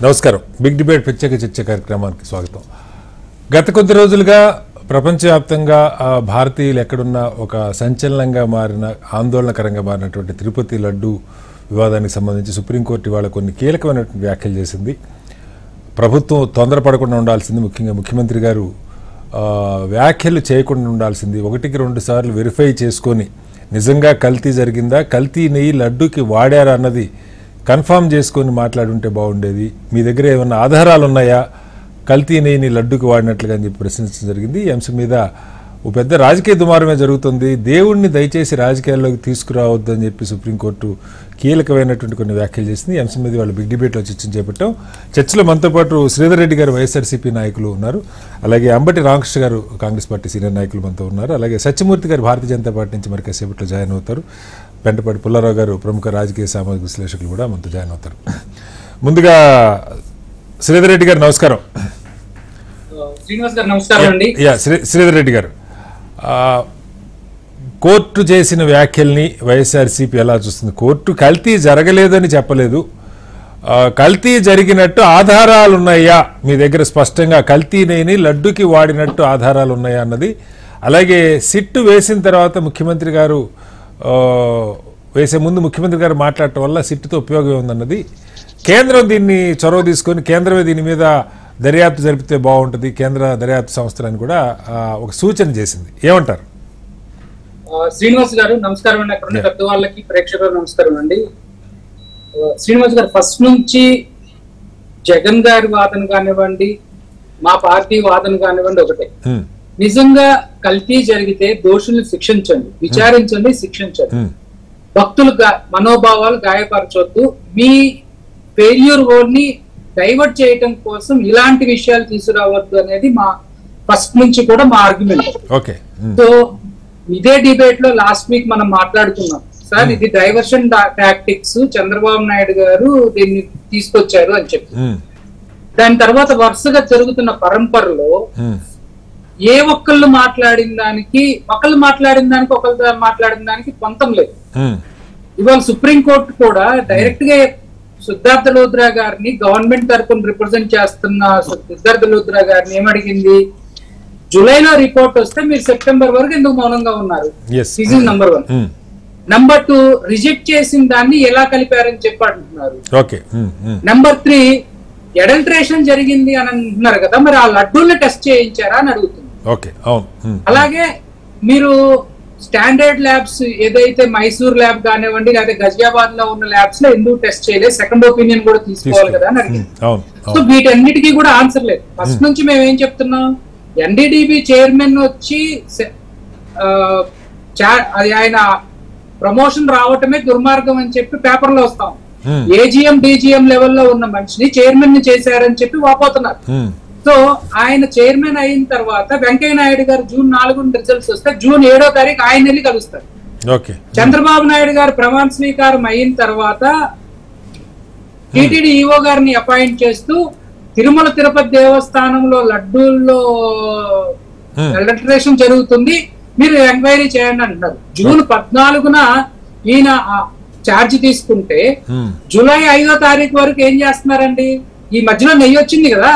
నమస్కారం. Big debate ప్రత్యేక చర్చ కార్యక్రమానికి స్వాగతం. గత కొద్ది రోజులుగా ప్రపంచవ్యాప్తంగా భారతీయులు ఎక్కడున్నా ఒక సంచలనంగా మారిన, ఆందోళనకరంగా మారినటువంటి తిరుపతి లడ్డు వివాదానికి సంబంధించి సుప్రీంకోర్టు ఇవాళ కొన్ని కీలకమైనటువంటి వ్యాఖ్యలు చేసింది. ప్రభుత్వం తొందరపడకుండా ఉండాల్సింది, ముఖ్యంగా ముఖ్యమంత్రి గారు వ్యాఖ్యలు చేయకుండా ఉండాల్సింది. 1-2 సార్లు వెరిఫై చేసుకొని నిజంగా కల్తీ జరిగిందా, కల్తీ నెయ్యి లడ్డూకి వాడారా అన్నది కన్ఫర్మ్ చేసుకొని మాట్లాడుంటే బాగుండేది. మీ దగ్గర ఏమైనా ఆధారాలు ఉన్నాయా కల్తీ నెయ్యిని లడ్డూకి వాడినట్లుగా అని చెప్పి ప్రశ్నించడం జరిగింది. ఈ అంశం మీద ఓ పెద్ద రాజకీయ దుమారమే జరుగుతుంది. దేవుణ్ణి దయచేసి రాజకీయాల్లోకి తీసుకురావద్దని చెప్పి సుప్రీంకోర్టు కీలకమైనటువంటి కొన్ని వ్యాఖ్యలు చేసింది. ఈ అంశం మీద వాళ్ళు బిగ్ డిబేట్లో చర్చ చేపట్టాం. చర్చలో మనతో పాటు శ్రీధర్ రెడ్డి గారు వైఎస్ఆర్సీపీ నాయకులు ఉన్నారు, అలాగే అంబటి రామకృష్ణ గారు కాంగ్రెస్ పార్టీ సీనియర్ నాయకులు మనతో ఉన్నారు, అలాగే సత్యమూర్తి గారు భారతీయ జనతా పార్టీ నుంచి మరి కాసేపట్లో జాయిన్ అవుతారు. పెంటపాటి పుల్లారావు గారు ప్రముఖ రాజకీయ సామాజిక విశ్లేషకులు కూడా మనతో జాయిన్ అవుతారు. ముందుగా శ్రీధర్ రెడ్డి గారు నమస్కారం. శ్రీధర్ రెడ్డి గారు, కోర్టు చేసిన వ్యాఖ్యల్ని వైఎస్ఆర్సీపీ ఎలా చూస్తుంది? కోర్టు కల్తీ జరగలేదని చెప్పలేదు, కల్తీ జరిగినట్టు ఆధారాలు ఉన్నాయా మీ దగ్గర? స్పష్టంగా కల్తీ నెయ్యిని లడ్డుకి వాడినట్టు ఆధారాలు ఉన్నాయా అన్నది. అలాగే సిట్టు వేసిన తర్వాత ముఖ్యమంత్రి గారు వేసే ముందు ముఖ్యమంత్రి గారు మాట్లాడటం వల్ల సిట్టుతో ఉపయోగం ఉందన్నది. కేంద్రం దీన్ని చొరవ తీసుకొని కేంద్రమే దీని మీద దర్యాప్తు జరిపితే బాగుంటుంది, కేంద్ర దర్యాప్తు సంస్థలని కూడా ఒక సూచన చేసింది. ఏమంటారు? శ్రీనివాస్ గారు నమస్కారం అండి. అక్కడ ఉన్న పెద్ద వాళ్ళకి ప్రేక్షకులు నమస్కారం అండి. శ్రీనివాస్ గారు, ఫస్ట్ నుంచి జగన్ గారి వాదన కానివ్వండి, మా పార్టీ వాదన కానివ్వండి ఒకటే. నిజంగా కల్తీ జరిగితే దోషుల్ని శిక్షించండి, విచారించండి, శిక్షించండి. భక్తులు మనోభావాలు గాయపరచొద్దు. మీ ఫెయిల్యూర్ ని డైవర్ట్ చేయటం కోసం ఇలాంటి విషయాలు తీసుకురావద్దు అనేది మా ఫస్ట్ నుంచి కూడా మా ఆర్గ్యుమెంట్. సో ఇదే డిబేట్ లో లాస్ట్ వీక్ మనం మాట్లాడుకున్నాం సార్, ఇది డైవర్షన్ టాక్టిక్స్ చంద్రబాబు నాయుడు గారు దీన్ని తీసుకొచ్చారు అని చెప్పి. దాని తర్వాత వరుసగా జరుగుతున్న పరంపరలో ఏ ఒకళ్ళు మాట్లాడిన దానికి ఒకళ్ళు మాట్లాడిన దానికి పొంతం లేదు. ఇవాళ సుప్రీంకోర్టు కూడా డైరెక్ట్ గా సిద్ధార్థ లూథ్రా గారిని, గవర్నమెంట్ తరఫున రిప్రజెంట్ చేస్తున్న సిద్ధార్థ లూథ్రా గారిని ఏమడిగింది? జూలైలో రిపోర్ట్ వస్తే మీరు సెప్టెంబర్ వరకు ఎందుకు మౌనంగా ఉన్నారు? ఇది నంబర్ 1. నంబర్ 2, రిజెక్ట్ చేసిన దాన్ని ఎలా కలిపారని చెప్పి అంటున్నారు. నంబర్ 3, అడల్టరేషన్ జరిగింది అని అంటున్నారు కదా, మరి ఆ లడ్డూల్ని టెస్ట్ చేయించారా అని అడుగుతుంది. అలాగే మీరు స్టాండర్డ్ ల్యాబ్స్ ఏదైతే మైసూర్ ల్యాబ్ కానివ్వండి, లేదా గజియాబాద్ లో ఉన్న ల్యాబ్స్ లో ఎందుకు టెస్ట్ చేయలేదు, సెకండ్ ఒపీనియన్ కూడా తీసుకోవాలి కదా అని అడిగింది. సో వీటన్నిటికీ కూడా ఆన్సర్ లేదు. ఫస్ట్ నుంచి మేము ఏం చెప్తున్నాం, ఎన్డీడీబీ చైర్మన్ వచ్చి అది ఆయన ప్రమోషన్ రావటమే దుర్మార్గం అని చెప్పి పేపర్ లో వస్తాం. ఏజీఎం డీజీఎం లెవెల్లో ఉన్న మనిషిని చైర్మన్ ని చేశారని చెప్పి వాపోతున్నారు. సో ఆయన చైర్మన్ అయిన తర్వాత వెంకయ్య నాయుడు గారు జూన్ 4 రిజల్ట్స్ వస్తే జూన్ 7వ తారీఖు ఆయన వెళ్ళి కలుస్తారు. చంద్రబాబు నాయుడు గారు ప్రమాణ స్వీకారం అయిన తర్వాత టీటీడీ ఈఓ గారిని అపాయింట్ చేస్తూ తిరుమల తిరుపతి దేవస్థానంలో లడ్డూల్లో అడల్టరేషన్ జరుగుతుంది, మీరు ఎంక్వైరీ చేయండి అంటున్నారు. జూన్ 14న ఈయన ఛార్జ్ తీసుకుంటే జూలై 5వ తారీఖు వరకు ఏం చేస్తున్నారండి? ఈ మధ్యలో నెయ్యి వచ్చింది కదా,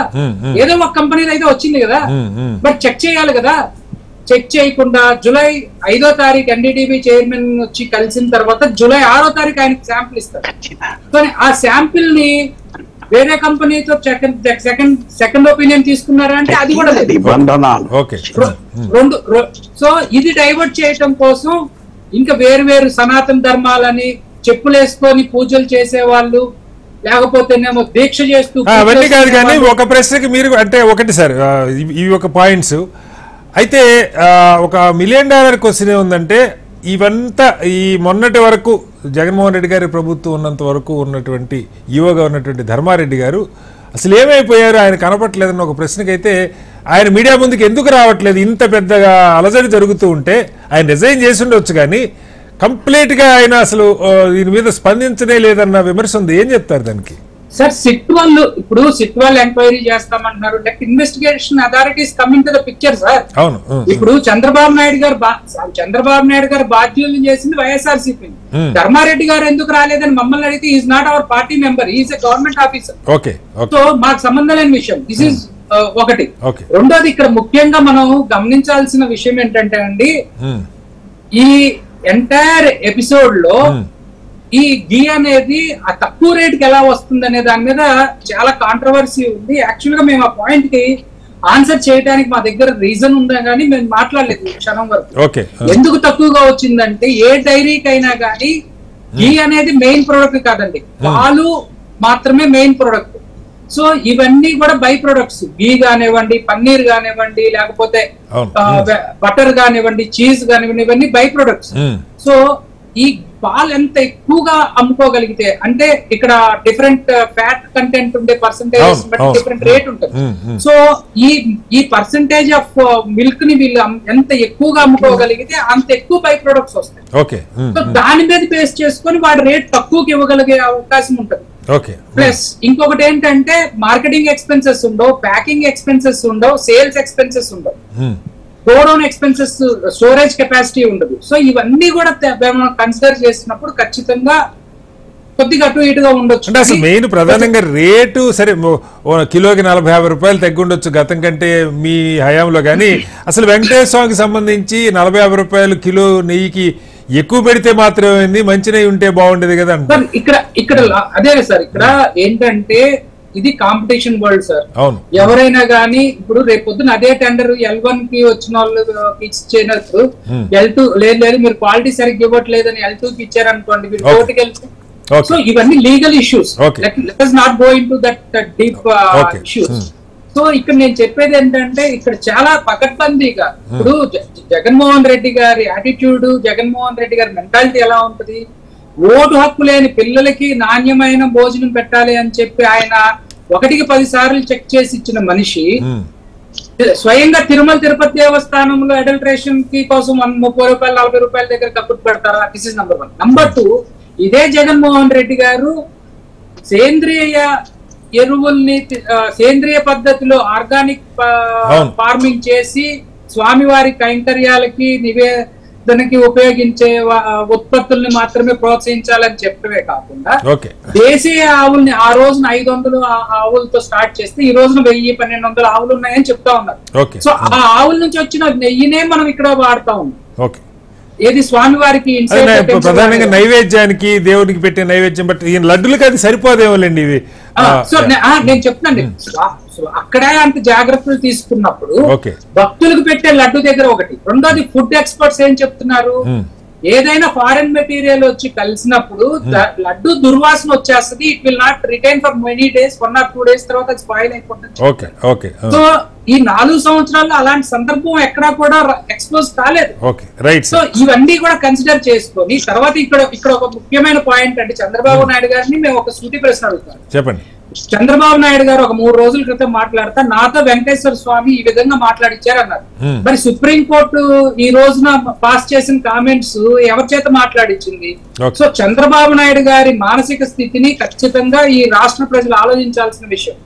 ఏదో ఒక కంపెనీలో అయితే వచ్చింది కదా, బట్ చెక్ చేయాలి కదా. చెక్ చేయకుండా జూలై 5వ తారీఖు ఎన్డీడీబీ చైర్మన్ వచ్చి కలిసిన తర్వాత జూలై 6వ తారీఖు ఆయనకి శాంపిల్ ఇస్తారు. కానీ ఆ శాంపిల్ ని వేరే కంపెనీతో సెకండ్ ఒపీనియన్ తీసుకున్నారా అంటే అది కూడా లేదు. సో ఇది డైవర్ట్ చేయటం కోసం ఇంకా వేరు సనాతన ధర్మాలని చెప్పులేసుకొని పూజలు చేసేవాళ్ళు, లేకపోతేనేమో దీక్ష చేస్తూ అవన్నీ కాదు. కానీ ఒక ప్రశ్నకి మీరు అంటే ఒకటి సార్, ఇవి ఒక పాయింట్స్ అయితే ఒక $1 మిలియన్ క్వశ్చన్ ఏముందంటే, ఇవంతా ఈ మొన్నటి వరకు జగన్మోహన్ రెడ్డి గారి ప్రభుత్వం ఉన్నంత వరకు ఉన్నటువంటి ఈవోగా ఉన్నటువంటి ధర్మారెడ్డి గారు అసలు ఏమైపోయారు, ఆయన కనపట్లేదన్న ఒక ప్రశ్నకైతే ఆయన మీడియా ముందుకు ఎందుకు రావట్లేదు? ఇంత పెద్దగా అలజడి జరుగుతూ ఉంటే ఆయన రిజైన్ చేసి ఉండొచ్చు, కానీ కంప్లీట్ గా ఆయన అసలు దీని మీద స్పందించనే లేదన్న విమర్శ ఉంది. ఏం చెప్తారు దానికి? సార్ సిట్ వాళ్ళు ఇప్పుడు ఎంక్వైరీ చేస్తామంటున్నారు. Let investigation authorities coming to the picture sir. ఇప్పుడు చంద్రబాబు నాయుడు గారు బాధ్యులు చేసింది వైఎస్ఆర్సీపీ. ధర్మారెడ్డి గారు ఎందుకు రాలేదని మమ్మల్ని అడిగితే is not our party member, is a government officer. So మాకు సంబంధం లేని విషయం. దిస్ ఈజ్ ఒకటి. రెండోది ఇక్కడ ముఖ్యంగా మనం గమనించాల్సిన విషయం ఏంటంటే అండి, ఈ ఎంటైర్ ఎపిసోడ్ లో ఈ ఘీ అనేది ఆ తక్కువ రేటుకి ఎలా వస్తుంది అనే దాని మీద చాలా కాంట్రవర్సీ ఉంది. యాక్చువల్ గా మేము ఆ పాయింట్ కి ఆన్సర్ చేయడానికి మా దగ్గర రీజన్ ఉందా కానీ మేము మాట్లాడలేదు క్షణం వరకు. ఎందుకు తక్కువగా వచ్చిందంటే, ఏ డైరీకైనా కానీ ఘీ అనేది మెయిన్ ప్రొడక్ట్ కాదండి, పాలు మాత్రమే మెయిన్ ప్రొడక్ట్. సో ఇవన్నీ కూడా బై ప్రొడక్ట్స్. ఘీ కానివ్వండి, పన్నీర్ కానివ్వండి, లేకపోతే బటర్ కానివ్వండి, చీజ్ కానివ్వండి, ఇవన్నీ బై ప్రొడక్ట్స్. సో ఈ పాలు ఎంత ఎక్కువగా అమ్ముకోగలిగితే, అంటే ఇక్కడ డిఫరెంట్ ఫ్యాట్ కంటెంట్ ఉండే పర్సంటేజ్ బట్టి డిఫరెంట్ రేట్ ఉంటుంది. సో ఈ పర్సంటేజ్ ఆఫ్ మిల్క్ ని వీళ్ళు ఎంత ఎక్కువగా అమ్ముకోగలిగితే అంత ఎక్కువ బై ప్రొడక్ట్స్ వస్తాయి. సో దాని మీద బేస్ చేసుకొని వాడు రేట్ తక్కువకి ఇవ్వగలిగే అవకాశం ఉంటుంది. ప్లస్ ఇంకొకటి ఏంటంటే, మార్కెటింగ్ ఎక్స్పెన్సెస్ ఉండవు, ప్యాకింగ్ ఎక్స్పెన్సెస్ ఉండవు, సేల్స్ ఎక్స్పెన్సెస్ ఉండవు, గోడౌన్ ఎక్స్పెన్సెస్, స్టోరేజ్ కెపాసిటీ ఉండదు. సో ఇవన్నీ కూడా కన్సిడర్ చేసినప్పుడు ఖచ్చితంగా కొద్దిగా అటు ఇటుగా ఉండొచ్చు. అంటే అసలు మెయిన్ ప్రధానంగా రేటు సరే కిలోకి 40-50 రూపాయలు తగ్గుండొచ్చు గతం కంటే మీ హయాంలో, కానీ అసలు వెంకటేశ్వర స్వామికి సంబంధించి 40-50 రూపాయలు కిలో నెయ్యికి ఎక్కువ పెడితే మాత్రమే మంచి నెయ్యి ఉంటే బాగుండేది కదా. ఇక్కడ అదే సార్, ఇక్కడ ఏంటంటే ఇది కాంపిటీషన్ వరల్డ్ సార్. ఎవరైనా గానీ ఇప్పుడు రేపు పొద్దున అదే టెండర్ L1 కి వచ్చిన వాళ్ళు ఇచ్చినట్టు L2 లేదు మీరు క్వాలిటీ సరిగ్గా ఇవ్వట్లేదని L2 కి ఇచ్చారనుకోండి, మీరు కోర్టుకి వెళ్తే. సో ఇవన్నీ legal issues, let us not go into that deep issues. So ఇక్కడ నేను చెప్పేది ఏంటంటే, ఇక్కడ చాలా పకడ్బందీగా ఇప్పుడు జగన్మోహన్ రెడ్డి గారి యాటిట్యూడ్, జగన్మోహన్ రెడ్డి గారి మెంటాలిటీ ఎలా ఉంటది, ఓటు హక్కు లేని పిల్లలకి నాణ్యమైన భోజనం పెట్టాలి అని చెప్పి ఆయన 1కి 10 సార్లు చెక్ చేసి ఇచ్చిన మనిషి స్వయంగా తిరుమల తిరుపతి దేవస్థానంలో అడల్ట్రేషన్ కి కోసం 30 రూపాయలు 40 రూపాయల దగ్గర కప్పులు పెడతారా? This is number 1. నంబర్ 2, ఇదే జగన్మోహన్ రెడ్డి గారు సేంద్రియ ఎరువుల్ని సేంద్రియ పద్ధతిలో ఆర్గానిక్ ఫార్మింగ్ చేసి స్వామివారి కైంకర్యాలకి నివేదనకి ఉపయోగించే ఉత్పత్తుల్ని మాత్రమే ప్రోత్సహించాలని చెప్పడమే కాకుండా, దేశీయ ఆవుల్ని ఆ రోజున 500 ఆవులతో స్టార్ట్ చేస్తే ఈ రోజున 1000-1200 ఆవులు ఉన్నాయని చెప్తా ఉన్నారు. సో ఆ ఆవుల నుంచి వచ్చిన నెయ్యినే మనం ఇక్కడ వాడుతా ఉన్నాం. ఏది స్వామివారికి ప్రధానంగా నైవేద్యానికి, దేవుడికి పెట్టే నైవేద్యం, బట్ ఈ లడ్డులకి అది సరిపోదేమోలేండి ఇవి. సో నేను చెప్తానండి, అక్కడే అంత జాగ్రత్తలు తీసుకున్నప్పుడు భక్తులకు పెట్టే లడ్డు దగ్గర ఒకటి. రెండోది, ఫుడ్ ఎక్స్పర్ట్స్ ఏం చెప్తున్నారు, ఏదైనా ఫారెన్ మెటీరియల్ వచ్చి కలిసినప్పుడు లడ్డు దుర్వాసన వచ్చేస్తుంది, it will not retain for many days, 1 or 2 days తర్వాత స్పాయిల్ అయిపోతుంది. సో ఈ 4 సంవత్సరాల్లో అలాంటి సందర్భం ఎక్కడా కూడా ఎక్స్పోజ్ కాలేదు. సో ఇవన్నీ కూడా కన్సిడర్ చేసుకొని తర్వాత ఇక్కడ ఒక ముఖ్యమైన పాయింట్ అంటే, చంద్రబాబు నాయుడు గారిని మేము ఒక సూటి ప్రశ్న అడుగుతాం. చెప్పండి. చంద్రబాబు నాయుడు గారు ఒక 3 రోజుల క్రితం మాట్లాడతా నాతో వెంకటేశ్వర స్వామి ఈ విధంగా మాట్లాడిచ్చారు అన్నారు. మరి సుప్రీంకోర్టు ఈ రోజున పాస్ చేసిన కామెంట్స్ ఎవరి చేత మాట్లాడిచ్చింది? సో చంద్రబాబు నాయుడు గారి మానసిక స్థితిని ఖచ్చితంగా ఈ రాష్ట్ర ప్రజలు ఆలోచించాల్సిన విషయం.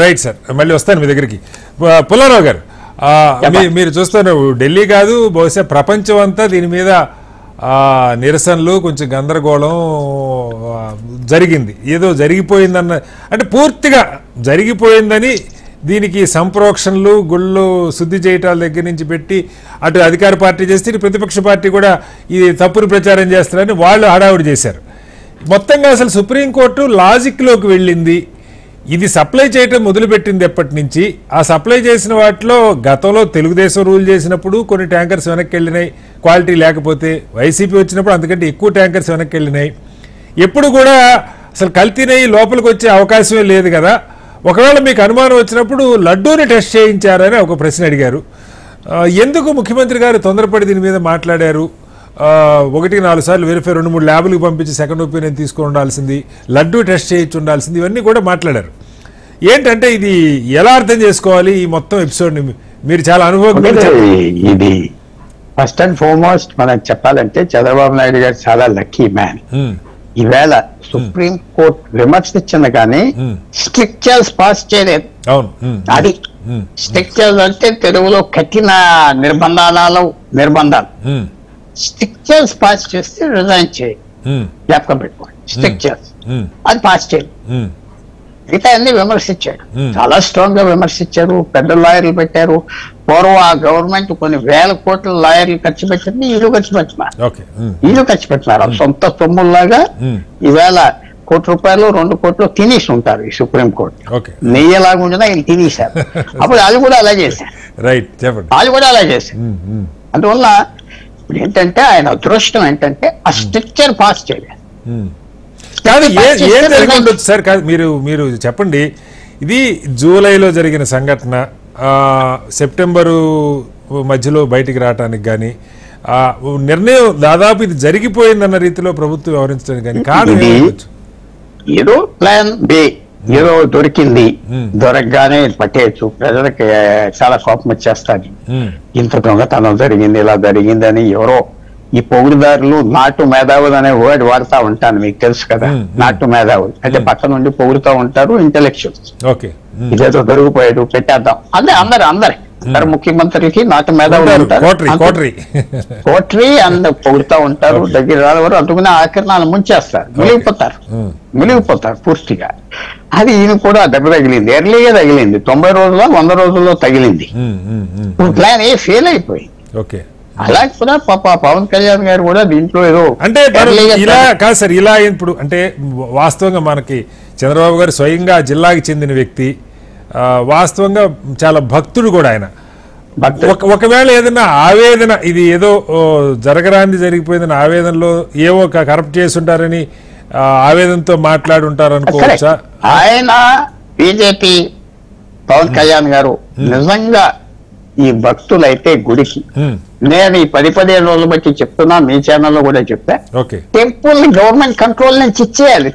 రైట్ సార్, మళ్ళీ వస్తాను మీ దగ్గరికి. పుల్లారావు గారు, మీరు చూస్తున్నారు ఢిల్లీ కాదు బహుశా ప్రపంచం అంతా దీని మీద నిరసనలు, కొంచెం గందరగోళం జరిగింది. ఏదో జరిగిపోయిందన్న, అంటే పూర్తిగా జరిగిపోయిందని దీనికి సంప్రోక్షణలు, గుళ్ళు శుద్ధి చేయటాల దగ్గర నుంచి పెట్టి అటు అధికార పార్టీ చేస్తే ఇటు ప్రతిపక్ష పార్టీ కూడా ఇది తప్పును ప్రచారం చేస్తారని వాళ్ళు హడావుడి చేశారు. మొత్తంగా అసలు సుప్రీంకోర్టు లాజిక్లోకి వెళ్ళింది. ఇది సప్లై చేయటం మొదలుపెట్టింది ఎప్పటి నుంచి, ఆ సప్లై చేసిన వాటిలో గతంలో తెలుగుదేశం రూల్ చేసినప్పుడు కొన్ని ట్యాంకర్స్ వెనక్కి వెళ్ళినాయి, క్వాలిటీ లేకపోతే వైసీపీ వచ్చినప్పుడు అంతకంటే ఎక్కువ ట్యాంకర్స్ వెనక్కి వెళ్ళినాయి. ఎప్పుడు కూడా అసలు కల్తీ నెయ్యి లోపలికి వచ్చే అవకాశమే లేదు కదా. ఒకవేళ మీకు అనుమానం వచ్చినప్పుడు లడ్డూని టెస్ట్ చేయించారని ఒక ప్రశ్న అడిగారు. ఎందుకు ముఖ్యమంత్రి గారు తొందరపడి దీని మీద మాట్లాడారు? 1-4 సార్లు వెరిఫై 2-3 ల్యాబులకు పంపించి సెకండ్ ఒపీనియన్ తీసుకుని ఉండాల్సింది, లడ్డూ టెస్ట్ చేయించి ఉండాల్సింది, ఇవన్నీ కూడా మాట్లాడారు. ఏంటంటే ఇది ఎలా అర్థం చేసుకోవాలి ఈ మొత్తం ఎపిసోడ్ని? మీరు చాలా అనుభవం. ఇది ఫస్ట్ అండ్ ఫార్మోస్ట్ మనం చెప్పాలంటే చంద్రబాబు నాయుడు గారు చాలా లక్కీ మ్యాన్. ఈవేళ సుప్రీం కోర్టు విమర్శించింది కానీ స్ట్రిక్చర్స్ పాస్ చేయలేదు. అవును. అది స్ట్రిక్చర్స్ అంటే తెలుగులో కఠిన నిర్బంధాలు. స్ట్రిక్చర్స్ పాస్ చేస్తే రిజైన్ చేయాలి, జ్ఞాపకం పెట్టుకోండి. స్ట్రిక్చర్స్ అది పాస్ చేయాలి. మిగతా అన్ని విమర్శించాడు, చాలా స్ట్రాంగ్ గా విమర్శించారు. పెద్ద లాయర్లు పెట్టారు. పూర్వం ఆ గవర్నమెంట్ కొన్ని వేల కోట్ల లాయర్లు ఖర్చు పెట్టింది, వీళ్ళు ఖర్చు పెట్టినారు. సొంత సొమ్ముల్లాగా ఈవేళ ₹1 2 కోట్లు తినేసి ఉంటారు ఈ సుప్రీం కోర్టు. నెయ్యలాగా ఉండదా వీళ్ళు తినేశారు. అప్పుడు వాళ్ళు కూడా అలా చేశారు. అందువల్ల ఇప్పుడు ఏంటంటే ఆయన అదృష్టం ఏంటంటే ఆ స్ట్రక్చర్ పాస్ చేయలేదు. ఏం జరిగి ఉండొచ్చు సార్? కాదు, మీరు చెప్పండి. ఇది జూలైలో జరిగిన సంఘటన, సెప్టెంబరు మధ్యలో బయటికి రావడానికి కానీ నిర్ణయం దాదాపు ఇది జరిగిపోయిందన్న రీతిలో ప్రభుత్వం వ్యవహరించడానికి కానీ కారణం ఏమవచ్చు? ఏదో ప్లాన్ బి, ఏదో దొరికింది, దొరకగానే పట్టేయచ్చు. ప్రజలకి చాలా కోపం వచ్చేస్తాది. ఇంత దొంగతనం జరిగింది, ఇలా జరిగిందని ఎవరో ఈ పొగుడుదారులు నాటు మేధావులు అనే వర్డ్ వాడుతూ ఉంటాను, మీకు తెలుసు కదా. నాటు మేధావులు అంటే పక్క నుండి పొగుడుతూ ఉంటారు ఇంటెలెక్చువల్స్. ఇదేదో దొరికిపోయాడు పెట్టేద్దాం అంటే అందరు ముఖ్యమంత్రికి నాటు మేధావులు ఉంటారు. కోట్రీ అందరు పొగుడుతూ ఉంటారు, దగ్గర రావారు. అందుకనే ఆకరణాలు ముంచేస్తారు, మునిగిపోతారు పూర్తిగా. అది ఈయన కూడా దెబ్బ తగిలింది, ఎర్లీగా తగిలింది. 90 రోజుల్లో 100 రోజుల్లో తగిలింది. ప్లాన్ ఏ ఫెయిల్ అయిపోయింది. అలాగే కూడా పాప పవన్ కళ్యాణ్ గారు కూడా దీంట్లో ఏదో అంటే ఇలా కాదు సార్. ఇలా ఇప్పుడు అంటే వాస్తవంగా మనకి చంద్రబాబు గారు స్వయంగా జిల్లాకి చెందిన వ్యక్తి, వాస్తవంగా చాలా భక్తుడు కూడా ఆయన. ఒకవేళ ఏదైనా ఆవేదన, ఇది ఏదో జరగరాంది జరిగిపోయిందని ఆవేదనలో ఏవో కరప్ట్ చేసి ఉంటారని ఆవేదనతో మాట్లాడి ఉంటారు అనుకోవచ్చా? ఆయన బీజేపీ పవన్ కళ్యాణ్ గారు నిజంగా ఈ భక్తులైతే గుడికి, నేను ఈ 10-15 రోజులు బట్టి చెప్తున్నా, మీ ఛానల్లో కూడా చెప్పా, టెంపుల్ గవర్నమెంట్ కంట్రోల్ నుంచి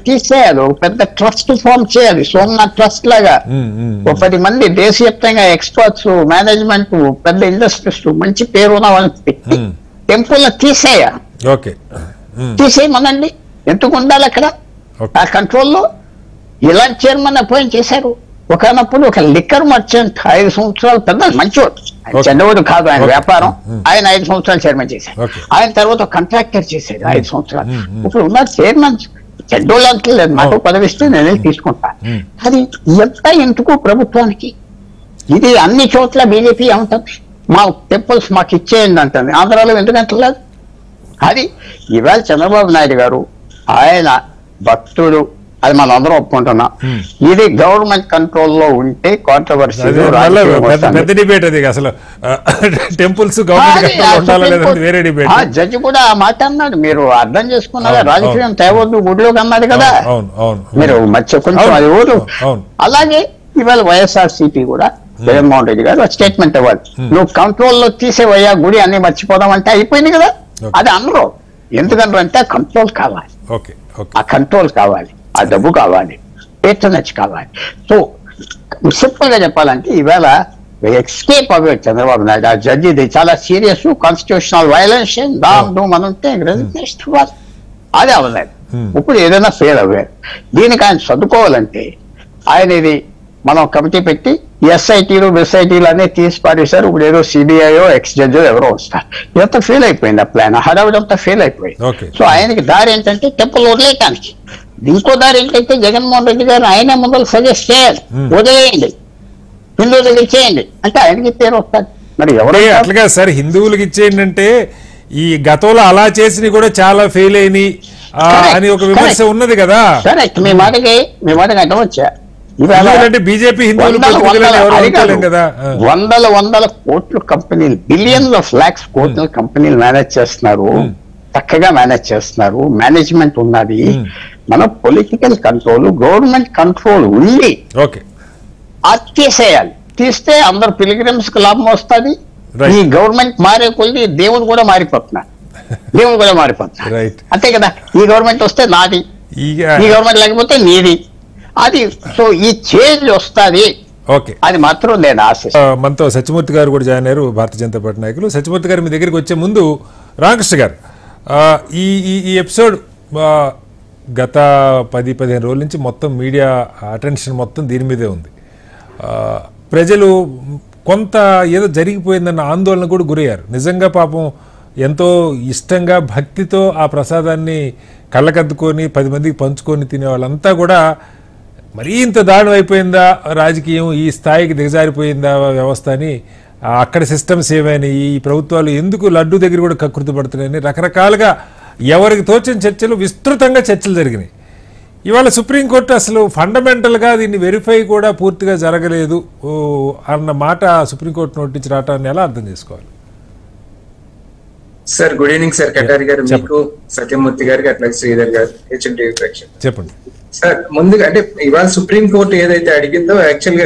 తీసేయాలి. ఒక పెద్ద ట్రస్ట్ ఫామ్ చేయాలి, సోమనాథ్ ట్రస్ట్ లాగా. ఒక 10 మంది దేశవ్యాప్తంగా ఎక్స్పర్ట్స్, మేనేజ్మెంట్, పెద్ద ఇండస్ట్రీస్, మంచి పేరు ఉన్న వాళ్ళని పెట్టి టెంపుల్ తీసేయమనండి. ఎందుకు ఉండాలి అక్కడ ఆ కంట్రోల్లో? ఇలాంటి చైర్మన్ అపాయింట్ చేశారు. ఒకనప్పుడు ఒక లిక్కర్ మర్చెంట్ 5 సంవత్సరాలు, పెద్ద మంచివాడు, చెడ్డవాడు కాదు, ఆయన వ్యాపారం. ఆయన 5 సంవత్సరాలు చైర్మన్ చేశారు. ఆయన తర్వాత కాంట్రాక్టర్ చేశాడు 5 సంవత్సరాలు. ఇప్పుడు ఉన్న చైర్మన్ చెడ్డోళ్ళు అంటలేదు, నాకు పదవిస్తే నేనే తీసుకుంటా. అది ఎంత ఎందుకు ప్రభుత్వానికి? ఇది అన్ని చోట్ల బీజేపీ ఉంటుంది, మా టెంపుల్స్ మాకు ఇచ్చేయండి అంటుంది. ఆంధ్రాలో ఎందుకంటలేదు? అది ఇవాళ చంద్రబాబు నాయుడు గారు ఆయన భక్తుడు, అది మనం అందరం ఒప్పుకుంటున్నాం. ఇది గవర్నమెంట్ కంట్రోల్లో ఉంటే కాంట్రవర్సీ, పెద్ద డిబేట్ అది. అసలు టెంపుల్స్ జడ్జి కూడా ఆ మాట అన్నాడు, మీరు అర్థం చేసుకున్నారా? రాజకీయం తేవద్దు గుడిలోకి అన్నాడు కదా, మీరు మధ్య కొంచెం అది ఊరు. అలాగే ఇవాళ వైఎస్ఆర్సీపీ కూడా జగన్మోహన్ రెడ్డి గారు స్టేట్మెంట్ ఇవ్వాలి, నువ్వు కంట్రోల్లో తీసేవయ్యా గుడి అన్ని మర్చిపోదాం అంటే అయిపోయింది కదా. అది అనరు, ఎందుకంటే కంట్రోల్ కావాలి, ఆ కంట్రోల్ కావాలి, ఆ డబ్బు కావాలి, పేట్రనెజ్ కావాలి. సో సింపుల్ గా చెప్పాలంటే ఈవేళ ఎస్కేప్ అవ్వదు చంద్రబాబు నాయుడు. ఆ జడ్జిది చాలా సీరియస్ కాన్స్టిట్యూషనల్ వైలేషన్, మనం రెసిగ్నేషన్ ఇవ్వాలి. అది అవ్వలేదు. ఇప్పుడు ఏదైనా ఫెయిల్ అవ్వాలి. దీనికి ఆయన చదువుకోవాలంటే ఆయన ఇది మనం కమిటీ పెట్టి ఎస్ఐటీలు బిస్ఐటీలు అన్నీ తీసి పారేశారు. ఇప్పుడు ఏదో సిబిఐయో ఎక్స్ జడ్జో ఎవరో వస్తారు. ఇదంతా ఫెయిల్ అయిపోయింది, ఆ ప్లాన్ హడావిడంతా ఫెయిల్ అయిపోయింది. సో ఆయనకి దారి ఏంటంటే టెంపుల్ వదిలేయటానికి. ఇంకో దారి ఏంటంటే జగన్మోహన్ రెడ్డి గారు ఆయనే మొదలు సజెస్ట్ చేయాలి, వదిలేయండి, హిందువులకు ఇచ్చేయండి అంటే ఆయనకి పేరు వస్తుంది. మరి ఎవరు అట్లాగా సార్ హిందువులకు ఇచ్చేయండి అంటే ఈ గతంలో అలా చేసి కూడా చాలా ఫెయిల్ అయినాయి అని ఒక విమర్శ ఉన్నది కదా. కరెక్ట్, మీ మాటకి అడ్డవచ్చా? బీజేపీ వందల కోట్ల కంపెనీలు, బిలియన్స్ ఆఫ్ లాక్స్ కోట్ల కంపెనీలు మేనేజ్ చేస్తున్నారు, చక్కగా మేనేజ్ చేస్తున్నారు, మేనేజ్మెంట్ ఉన్నది. మన పొలిటికల్ కంట్రోల్, గవర్నమెంట్ కంట్రోల్ ఉంది, అది తీసేయాలి. తీస్తే అందరు పిలిగ్రిమ్స్ కు లాభం వస్తుంది. ఈ గవర్నమెంట్ మారే కొద్ది దేవుడు కూడా మారిపోతున్నారు, అంతే కదా. ఈ గవర్నమెంట్ వస్తే నాది, ఈ గవర్నమెంట్ లేకపోతే నీది, అది. సో ఈ చేంజ్ వస్తుంది, అది మాత్రం నేను ఆశిస్తాను. మనతో సత్యమూర్తి గారు కూడా జాయిన్ అయ్యారు, భారతీయ జనతా పార్టీ నాయకులు. సత్యమూర్తి గారు, మీ దగ్గరికి వచ్చే ముందు రామకృష్ణ గారు, ఈ ఎపిసోడ్ గత 10-15 రోజుల నుంచి మొత్తం మీడియా అటెన్షన్ మొత్తం దీని మీదే ఉంది. ప్రజలు కొంత ఏదో జరిగిపోయిందన్న ఆందోళన కూడా గురయ్యారు. నిజంగా పాపం ఎంతో ఇష్టంగా భక్తితో ఆ ప్రసాదాన్ని కళ్ళకద్దుకొని 10 మందికి పంచుకొని తినే వాళ్ళంతా కూడా మరీ ఇంత దారుణం అయిపోయిందా రాజకీయం, ఈ స్థాయికి దిగజారిపోయిందా వ్యవస్థ అని, అక్కడ సిస్టమ్స్ ఏమైనా, ఈ ప్రభుత్వాలు ఎందుకు లడ్డు దగ్గర కూడా కకృతి పడుతున్నాయని రకరకాలుగా ఎవరికి తోచిన చర్చలు, విస్తృతంగా చర్చలు జరిగినాయి. ఇవాళ సుప్రీంకోర్టు అసలు ఫండమెంటల్గా దీన్ని వెరిఫై కూడా పూర్తిగా జరగలేదు అన్న మాట సుప్రీంకోర్టు నోటీస్ రావటాన్ని ఎలా అర్థం చేసుకోవాలి? Sir good evening sir. Katari గారు, మీకు, సత్యమూర్తి గారికి, అట్లాగే శ్రీధర్ గారు, హెచ్ఎంటీవీ ప్రేక్షకులు చెప్పండి. సార్ ముందుగా అంటే ఇవాళ సుప్రీంకోర్టు ఏదైతే అడిగిందో యాక్చువల్ గా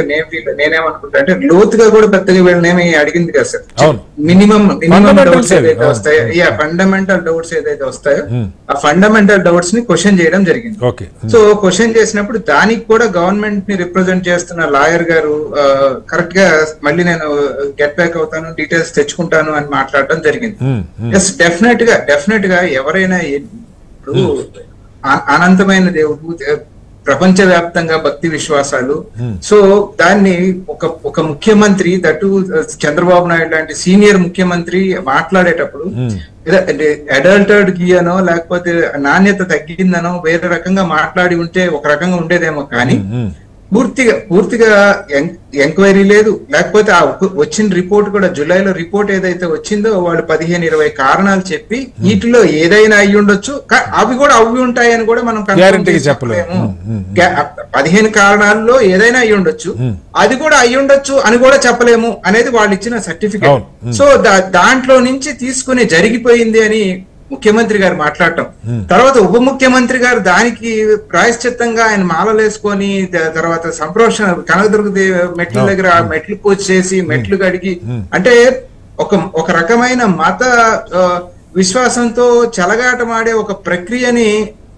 నేనేమనుకుంటా అంటే లోతుగా కూడా పెద్దగా వీళ్ళనేమి అడిగింది కదా సార్. మినిమం డౌట్స్ ఏదైతే వస్తాయో, ఫండమెంటల్ డౌట్స్ ఏదైతే వస్తాయో ఆ ఫండమెంటల్ డౌట్స్ ని క్వశ్చన్ చేయడం జరిగింది. సో క్వశ్చన్ చేసినప్పుడు దానికి కూడా గవర్నమెంట్ ని రిప్రజెంట్ చేస్తున్న లాయర్ గారు కరెక్ట్ గా మళ్ళీ నేను గెట్ బ్యాక్ అవుతాను, డీటెయిల్స్ తెచ్చుకుంటాను అని మాట్లాడడం జరిగింది. ఎస్, డెఫినెట్ గా ఎవరైనా ఇప్పుడు అనంతమైన దేవుడు, ప్రపంచ వ్యాప్తంగా భక్తి విశ్వాసాలు, సో దాన్ని ఒక ముఖ్యమంత్రి, దట్టు చంద్రబాబు నాయుడు లాంటి సీనియర్ ముఖ్యమంత్రి మాట్లాడేటప్పుడు అడల్టర్డ్ గీయనో లేకపోతే నాణ్యత తగ్గిందనో వేరే రకంగా మాట్లాడి ఉంటే ఒక రకంగా ఉండేదేమో, కానీ పూర్తిగా ఎంక్వైరీ లేదు. లేకపోతే ఆ వచ్చిన రిపోర్ట్ కూడా జూలైలో రిపోర్ట్ ఏదైతే వచ్చిందో వాళ్ళు 15-20 కారణాలు చెప్పి వీటిలో ఏదైనా అయ్యి ఉండొచ్చు, అవి కూడా అవి ఉంటాయని కూడా మనం చెప్పలేము. 15 కారణాల్లో ఏదైనా అయ్యి ఉండొచ్చు, అది కూడా అయ్యి ఉండొచ్చు అని కూడా చెప్పలేము అనేది వాళ్ళు ఇచ్చిన సర్టిఫికేట్. సో దాంట్లో నుంచి తీసుకుని జరిగిపోయింది అని ముఖ్యమంత్రి గారు మాట్లాడటం, తర్వాత ఉప ముఖ్యమంత్రి గారు దానికి ప్రాయశ్చిత్తంగా ఆయన మాలలేసుకొని తర్వాత సంప్రోషణ కనకదుర్గ మెట్ల దగ్గర మెట్లు పూజ చేసి మెట్లు కడిగి, అంటే ఒక రకమైన మత విశ్వాసంతో చెలగాటమాడే ఒక ప్రక్రియని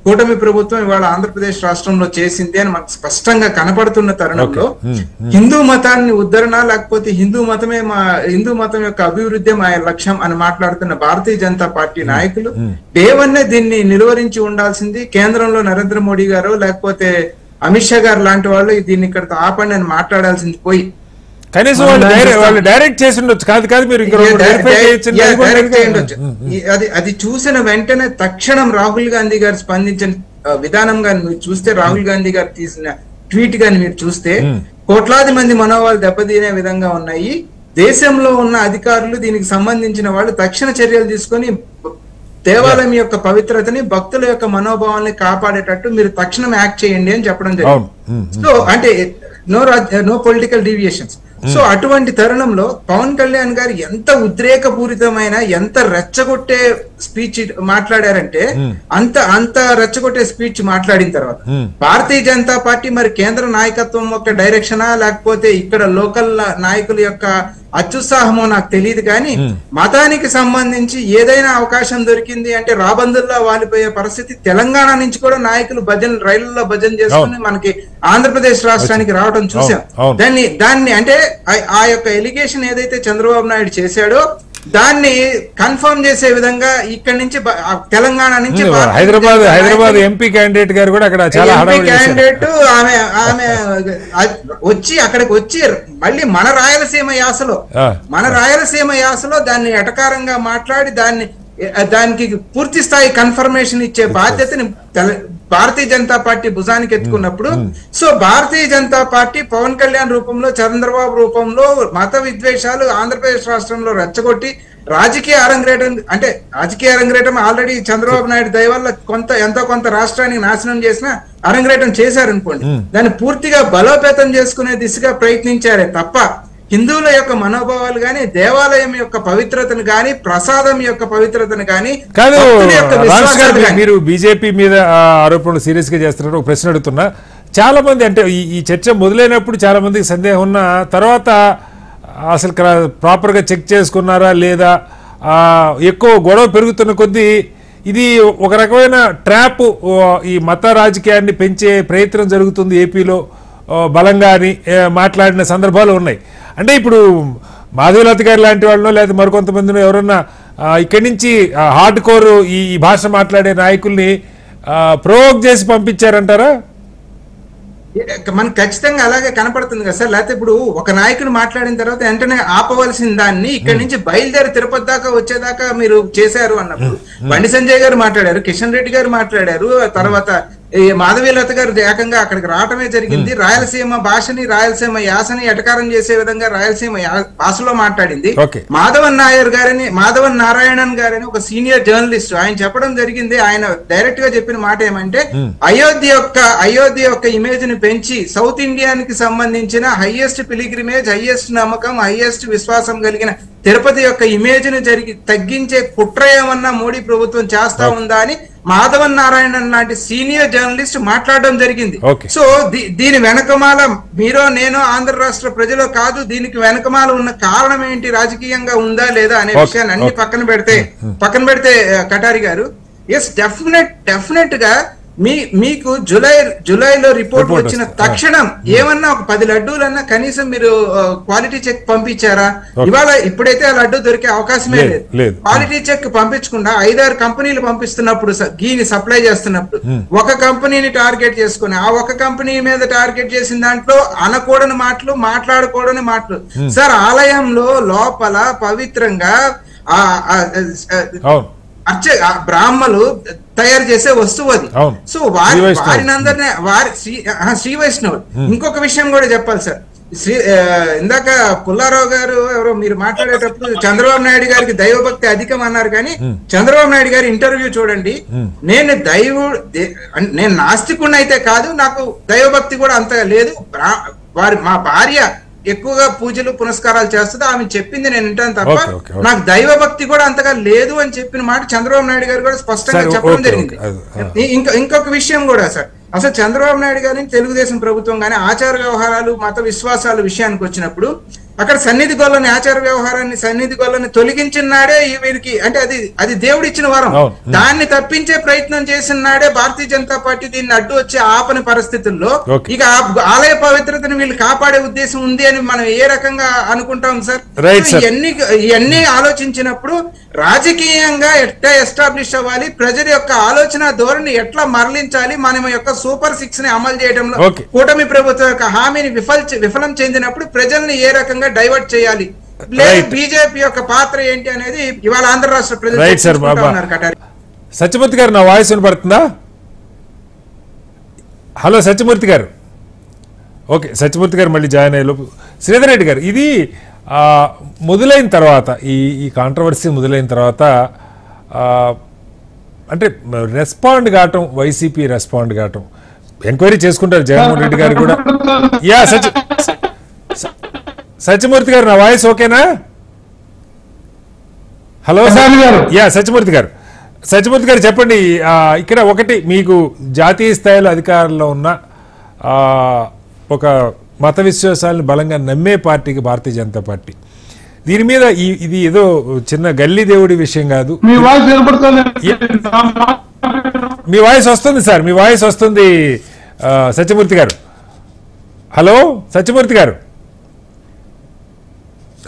కూటమి ప్రభుత్వం ఇవాళ ఆంధ్రప్రదేశ్ రాష్ట్రంలో చేసింది అని మనకు స్పష్టంగా కనపడుతున్న తరుణంలో హిందూ మతాన్ని ఉద్ధరణ లేకపోతే హిందూ మతం యొక్క అభివృద్ధి మా లక్ష్యం అని మాట్లాడుతున్న భారతీయ జనతా పార్టీ నాయకులు దేవన్నే దీన్ని నిలువరించి ఉండాల్సింది. కేంద్రంలో నరేంద్ర మోడీ గారు లేకపోతే అమిత్ షా గారు లాంటి వాళ్ళు దీన్ని ఇక్కడ ఆపండి అని మాట్లాడాల్సింది పోయి కనీసం వాళ్ళు డైరెక్ట్ చేసి ఉండొచ్చు. కాదు మీరు అది చూసిన వెంటనే తక్షణం రాహుల్ గాంధీ గారు స్పందించిన విధానం గాని మీరు చూస్తే, రాహుల్ గాంధీ గారు తీసిన ట్వీట్ గాని మీరు చూస్తే కోట్లాది మంది మనోభావాలు దెబ్బతీనే విధంగా ఉన్నాయి. దేశంలో ఉన్న అధికారులు దీనికి సంబంధించిన వాళ్ళు తక్షణ చర్యలు తీసుకొని దేవాలయం యొక్క పవిత్రతని, భక్తుల యొక్క మనోభావాల్ని కాపాడేటట్టు మీరు తక్షణం యాక్ట్ చేయండి అని చెప్పడం జరిగింది. సో అంటే నో పొలిటికల్ డీవియేషన్స్. సో అటువంటి తరుణంలో పవన్ కళ్యాణ్ గారు ఎంత ఉద్రేకపూరితమైన, ఎంత రెచ్చగొట్టే స్పీచ్ మాట్లాడారంటే అంత రెచ్చగొట్టే స్పీచ్ మాట్లాడిన తర్వాత భారతీయ జనతా పార్టీ మరి కేంద్ర నాయకత్వం యొక్క డైరెక్షనా లేకపోతే ఇక్కడ లోకల్ నాయకుల యొక్క అత్యుత్సాహమో నాకు తెలియదు, కానీ మతానికి సంబంధించి ఏదైనా అవకాశం దొరికింది అంటే రాబందుల్లో వాలిపోయే పరిస్థితి తెలంగాణ నుంచి కూడా నాయకులు రైళ్లలో భజన చేసుకుని మనకి ఆంధ్రప్రదేశ్ రాష్ట్రానికి రావడం చూసాం. దాన్ని అంటే ఆ యొక్క ఎలిగేషన్ ఏదైతే చంద్రబాబు నాయుడు చేశాడో దాన్ని కన్ఫర్మ్ చేసే విధంగా ఇక్కడి నుంచి తెలంగాణ నుంచి హైదరాబాద్ ఎంపీ క్యాండిడేట్ గారు కూడా అక్కడ చాలా క్యాండిడేట్ ఆమె వచ్చి అక్కడికి వచ్చి మళ్ళీ మన రాయలసీమ యాసలో దాన్ని ఎటకారంగా మాట్లాడి దానికి పూర్తి స్థాయి కన్ఫర్మేషన్ ఇచ్చే బాధ్యతని భారతీయ జనతా పార్టీ భుజానికి ఎత్తుకున్నప్పుడు, సో భారతీయ జనతా పార్టీ పవన్ కళ్యాణ్ రూపంలో, చంద్రబాబు రూపంలో మత విద్వేషాలు ఆంధ్రప్రదేశ్ రాష్ట్రంలో రెచ్చగొట్టి రాజకీయ అరంగేటం ఆల్రెడీ చంద్రబాబు నాయుడు దయ వల్ల ఎంతో కొంత రాష్ట్రానికి నాశనం చేసిన అరంగేటం చేశారనుకోండి, దాన్ని పూర్తిగా బలోపేతం చేసుకునే దిశగా ప్రయత్నించారే తప్ప హిందువుల యొక్క మనోభావాలు గాని, దేవాలయం యొక్క పవిత్రతను గాని, ప్రసాదం యొక్క పవిత్రతను గాని కాదు. మీరు బీజేపీ మీద ఆరోపణలు సీరియస్ గా చేస్తున్నారు. ఒక ప్రశ్న అడుగుతున్నా, చాలా మంది అంటే ఈ చర్చ మొదలైనప్పుడు చాలా మందికి సందేహం ఉన్న తర్వాత అసలు ప్రాపర్ గా చెక్ చేసుకున్నారా లేదా, ఎక్కువ గొడవ పెరుగుతున్న కొద్దీ ఇది ఒక రకమైన ట్రాప్, ఈ మత రాజకీయాన్ని పెంచే ప్రయత్నం జరుగుతుంది ఏపీలో బలంగా అని మాట్లాడిన సందర్భాలు ఉన్నాయి. అంటే ఇప్పుడు మాధవీలత గారు లాంటి వాళ్ళు లేదా మరికొంతమంది ఎవరన్నా ఇక్కడి నుంచి హార్డ్ కోర్ ఈ భాష మాట్లాడే నాయకుల్ని ప్రోవోక్ చేసి పంపించారంటారా? మనకు ఖచ్చితంగా అలాగే కనపడుతుంది కదా సార్. లేకపోతే ఇప్పుడు ఒక నాయకుడు మాట్లాడిన తర్వాత వెంటనే ఆపవలసిన దాన్ని ఇక్కడి నుంచి బయలుదేరి తిరుపతి దాకా వచ్చేదాకా మీరు చేశారు అన్నప్పుడు బండి సంజయ్ గారు మాట్లాడారు, కిషన్ రెడ్డి గారు మాట్లాడారు, తర్వాత ఈ మాధవీలత గారు ఏకంగా అక్కడికి రావటమే జరిగింది. రాయలసీమ భాషని రాయలసీమ యాసని ఎటకారం చేసే విధంగా రాయలసీమ భాషలో మాట్లాడింది. మాధవన్ నారాయణన్ గారని ఒక సీనియర్ జర్నలిస్ట్ ఆయన చెప్పడం జరిగింది. ఆయన డైరెక్ట్ గా చెప్పిన మాట ఏమంటే అయోధ్య యొక్క ఇమేజ్ ని పెంచి సౌత్ ఇండియానికి సంబంధించిన హైయెస్ట్ పిలిగ్రిమేజ్, హైయెస్ట్ నమ్మకం, హైయెస్ట్ విశ్వాసం కలిగిన తిరుపతి యొక్క ఇమేజ్ ని తగ్గించే కుట్ర ఏమన్నా మోడీ ప్రభుత్వం చేస్తా ఉందా అని మాధవన్ నారాయణన్ లాంటి సీనియర్ జర్నలిస్ట్ మాట్లాడడం జరిగింది. సో దీని వెనకమాల మీరో నేను ఆంధ్ర రాష్ట్ర ప్రజలు కాదు, దీనికి వెనకమాల ఉన్న కారణం ఏంటి, రాజకీయంగా ఉందా లేదా అనే విషయాన్ని అన్ని పక్కన పెడితే కటారి గారు, ఎస్ డెఫినెట్ గా మీకు జూలైలో రిపోర్ట్ వచ్చిన తక్షణం ఏమన్నా ఒక 10 లడ్డూలన్నా కనీసం మీరు క్వాలిటీ చెక్ పంపించారా? ఇప్పుడైతే ఆ లడ్డూ దొరికే అవకాశమే లేదు. క్వాలిటీ చెక్ పంపించకుండా 5-6 కంపెనీలు పంపిస్తున్నప్పుడు, గీని సప్లై చేస్తున్నప్పుడు ఒక కంపెనీని టార్గెట్ చేసుకుని ఆ ఒక కంపెనీ మీద టార్గెట్ చేసిన దాంట్లో అనకూడని మాటలు, మాట్లాడకూడని మాటలు. సార్ ఆలయంలో లోపల పవిత్రంగా బ్రాహ్మలు తయారు చేసే వస్తువు అది. సో వారినందరినీ శ్రీ వైష్ణవుడు. ఇంకొక విషయం కూడా చెప్పాలి సార్, ఇందాక పుల్లారావు గారు ఎవరో మీరు మాట్లాడేటప్పుడు చంద్రబాబు నాయుడు గారికి దైవభక్తి అధికం అన్నారు, కానీ చంద్రబాబు నాయుడు గారి ఇంటర్వ్యూ చూడండి. నేను నాస్తికుడిని అయితే కాదు, నాకు దైవభక్తి కూడా అంతగా లేదు, మా భార్య ఎక్కువగా పూజలు పునస్కారాలు చేస్తుంది, ఆమె చెప్పింది నేను వింటాను తప్ప నాకు దైవభక్తి కూడా అంతగా లేదు అని చెప్పిన మాట చంద్రబాబు నాయుడు గారు కూడా స్పష్టంగా చెప్పడం జరిగింది. ఇంకొక విషయం కూడా సార్, అసలు చంద్రబాబు నాయుడు గారిని తెలుగుదేశం ప్రభుత్వం కానీ ఆచార వ్యవహారాలు, మత విశ్వాసాల విషయానికి వచ్చినప్పుడు అక్కడ సన్నిధి గొల్లని ఆచార వ్యవహారాన్ని, సన్నిధి గొల్లని తొలగించిన నాడే వీరికి, అంటే అది దేవుడు ఇచ్చిన వరం, దాన్ని తప్పించే ప్రయత్నం చేసిన నాడే భారతీయ జనతా పార్టీ దీన్ని అడ్డు వచ్చే ఆపని పరిస్థితుల్లో ఇక ఆలయ పవిత్రతను వీళ్ళు కాపాడే ఉద్దేశం ఉంది అని మనం ఏ రకంగా అనుకుంటాం సార్? ఇవన్నీ ఆలోచించినప్పుడు రాజకీయంగా ఎట్లా ఎస్టాబ్లిష్ అవ్వాలి, ప్రజల యొక్క ఆలోచన ధోరణి ఎట్లా మరలించాలి, మన యొక్క సూపర్ 6 ని అమలు చేయడంలో కూటమి ప్రభుత్వం యొక్క హామీని విఫలం చెందినప్పుడు ప్రజల్ని ఏ రకంగా డైవర్ట్ చేయాలి, బీజేపీ యొక్క పాత్ర ఏంటి అనేది ఇవాళ ఆంధ్ర రాష్ట్ర ప్రజలు. సత్యమూర్తి గారు, నా వాయిస్ వినపడుతుందా? హలో సత్యమూర్తి గారు. ఓకే, సత్యమూర్తి గారు మళ్ళీ జాయిన్ అయ్యే లోపు శ్రీధర్ రెడ్డి గారు, ఇది మొదలైన తర్వాత ఈ కాంట్రవర్సీ మొదలైన తర్వాత అంటే రెస్పాండ్ కావటం, వైసీపీ రెస్పాండ్ కావటం, ఎంక్వైరీ చేసుకుంటారు జగన్మోహన్ రెడ్డి గారు కూడా. సత్యమూర్తి గారు, నా వాయిస్ ఓకేనా? హలో సత్యమూర్తి గారు చెప్పండి. ఇక్కడ ఒకటి, మీకు జాతీయ స్థాయిలో అధికారంలో ఉన్న ఒక మత విశ్వాసాలను బలంగా నమ్మే పార్టీకి భారతీయ జనతా పార్టీ, దీని మీద ఇది ఏదో చిన్న గల్లీ దేవుడి విషయం కాదు. మీ వాయిస్ వస్తుంది సార్, మీ వాయిస్ వస్తుంది సత్యమూర్తి గారు. హలో సత్యమూర్తి గారు,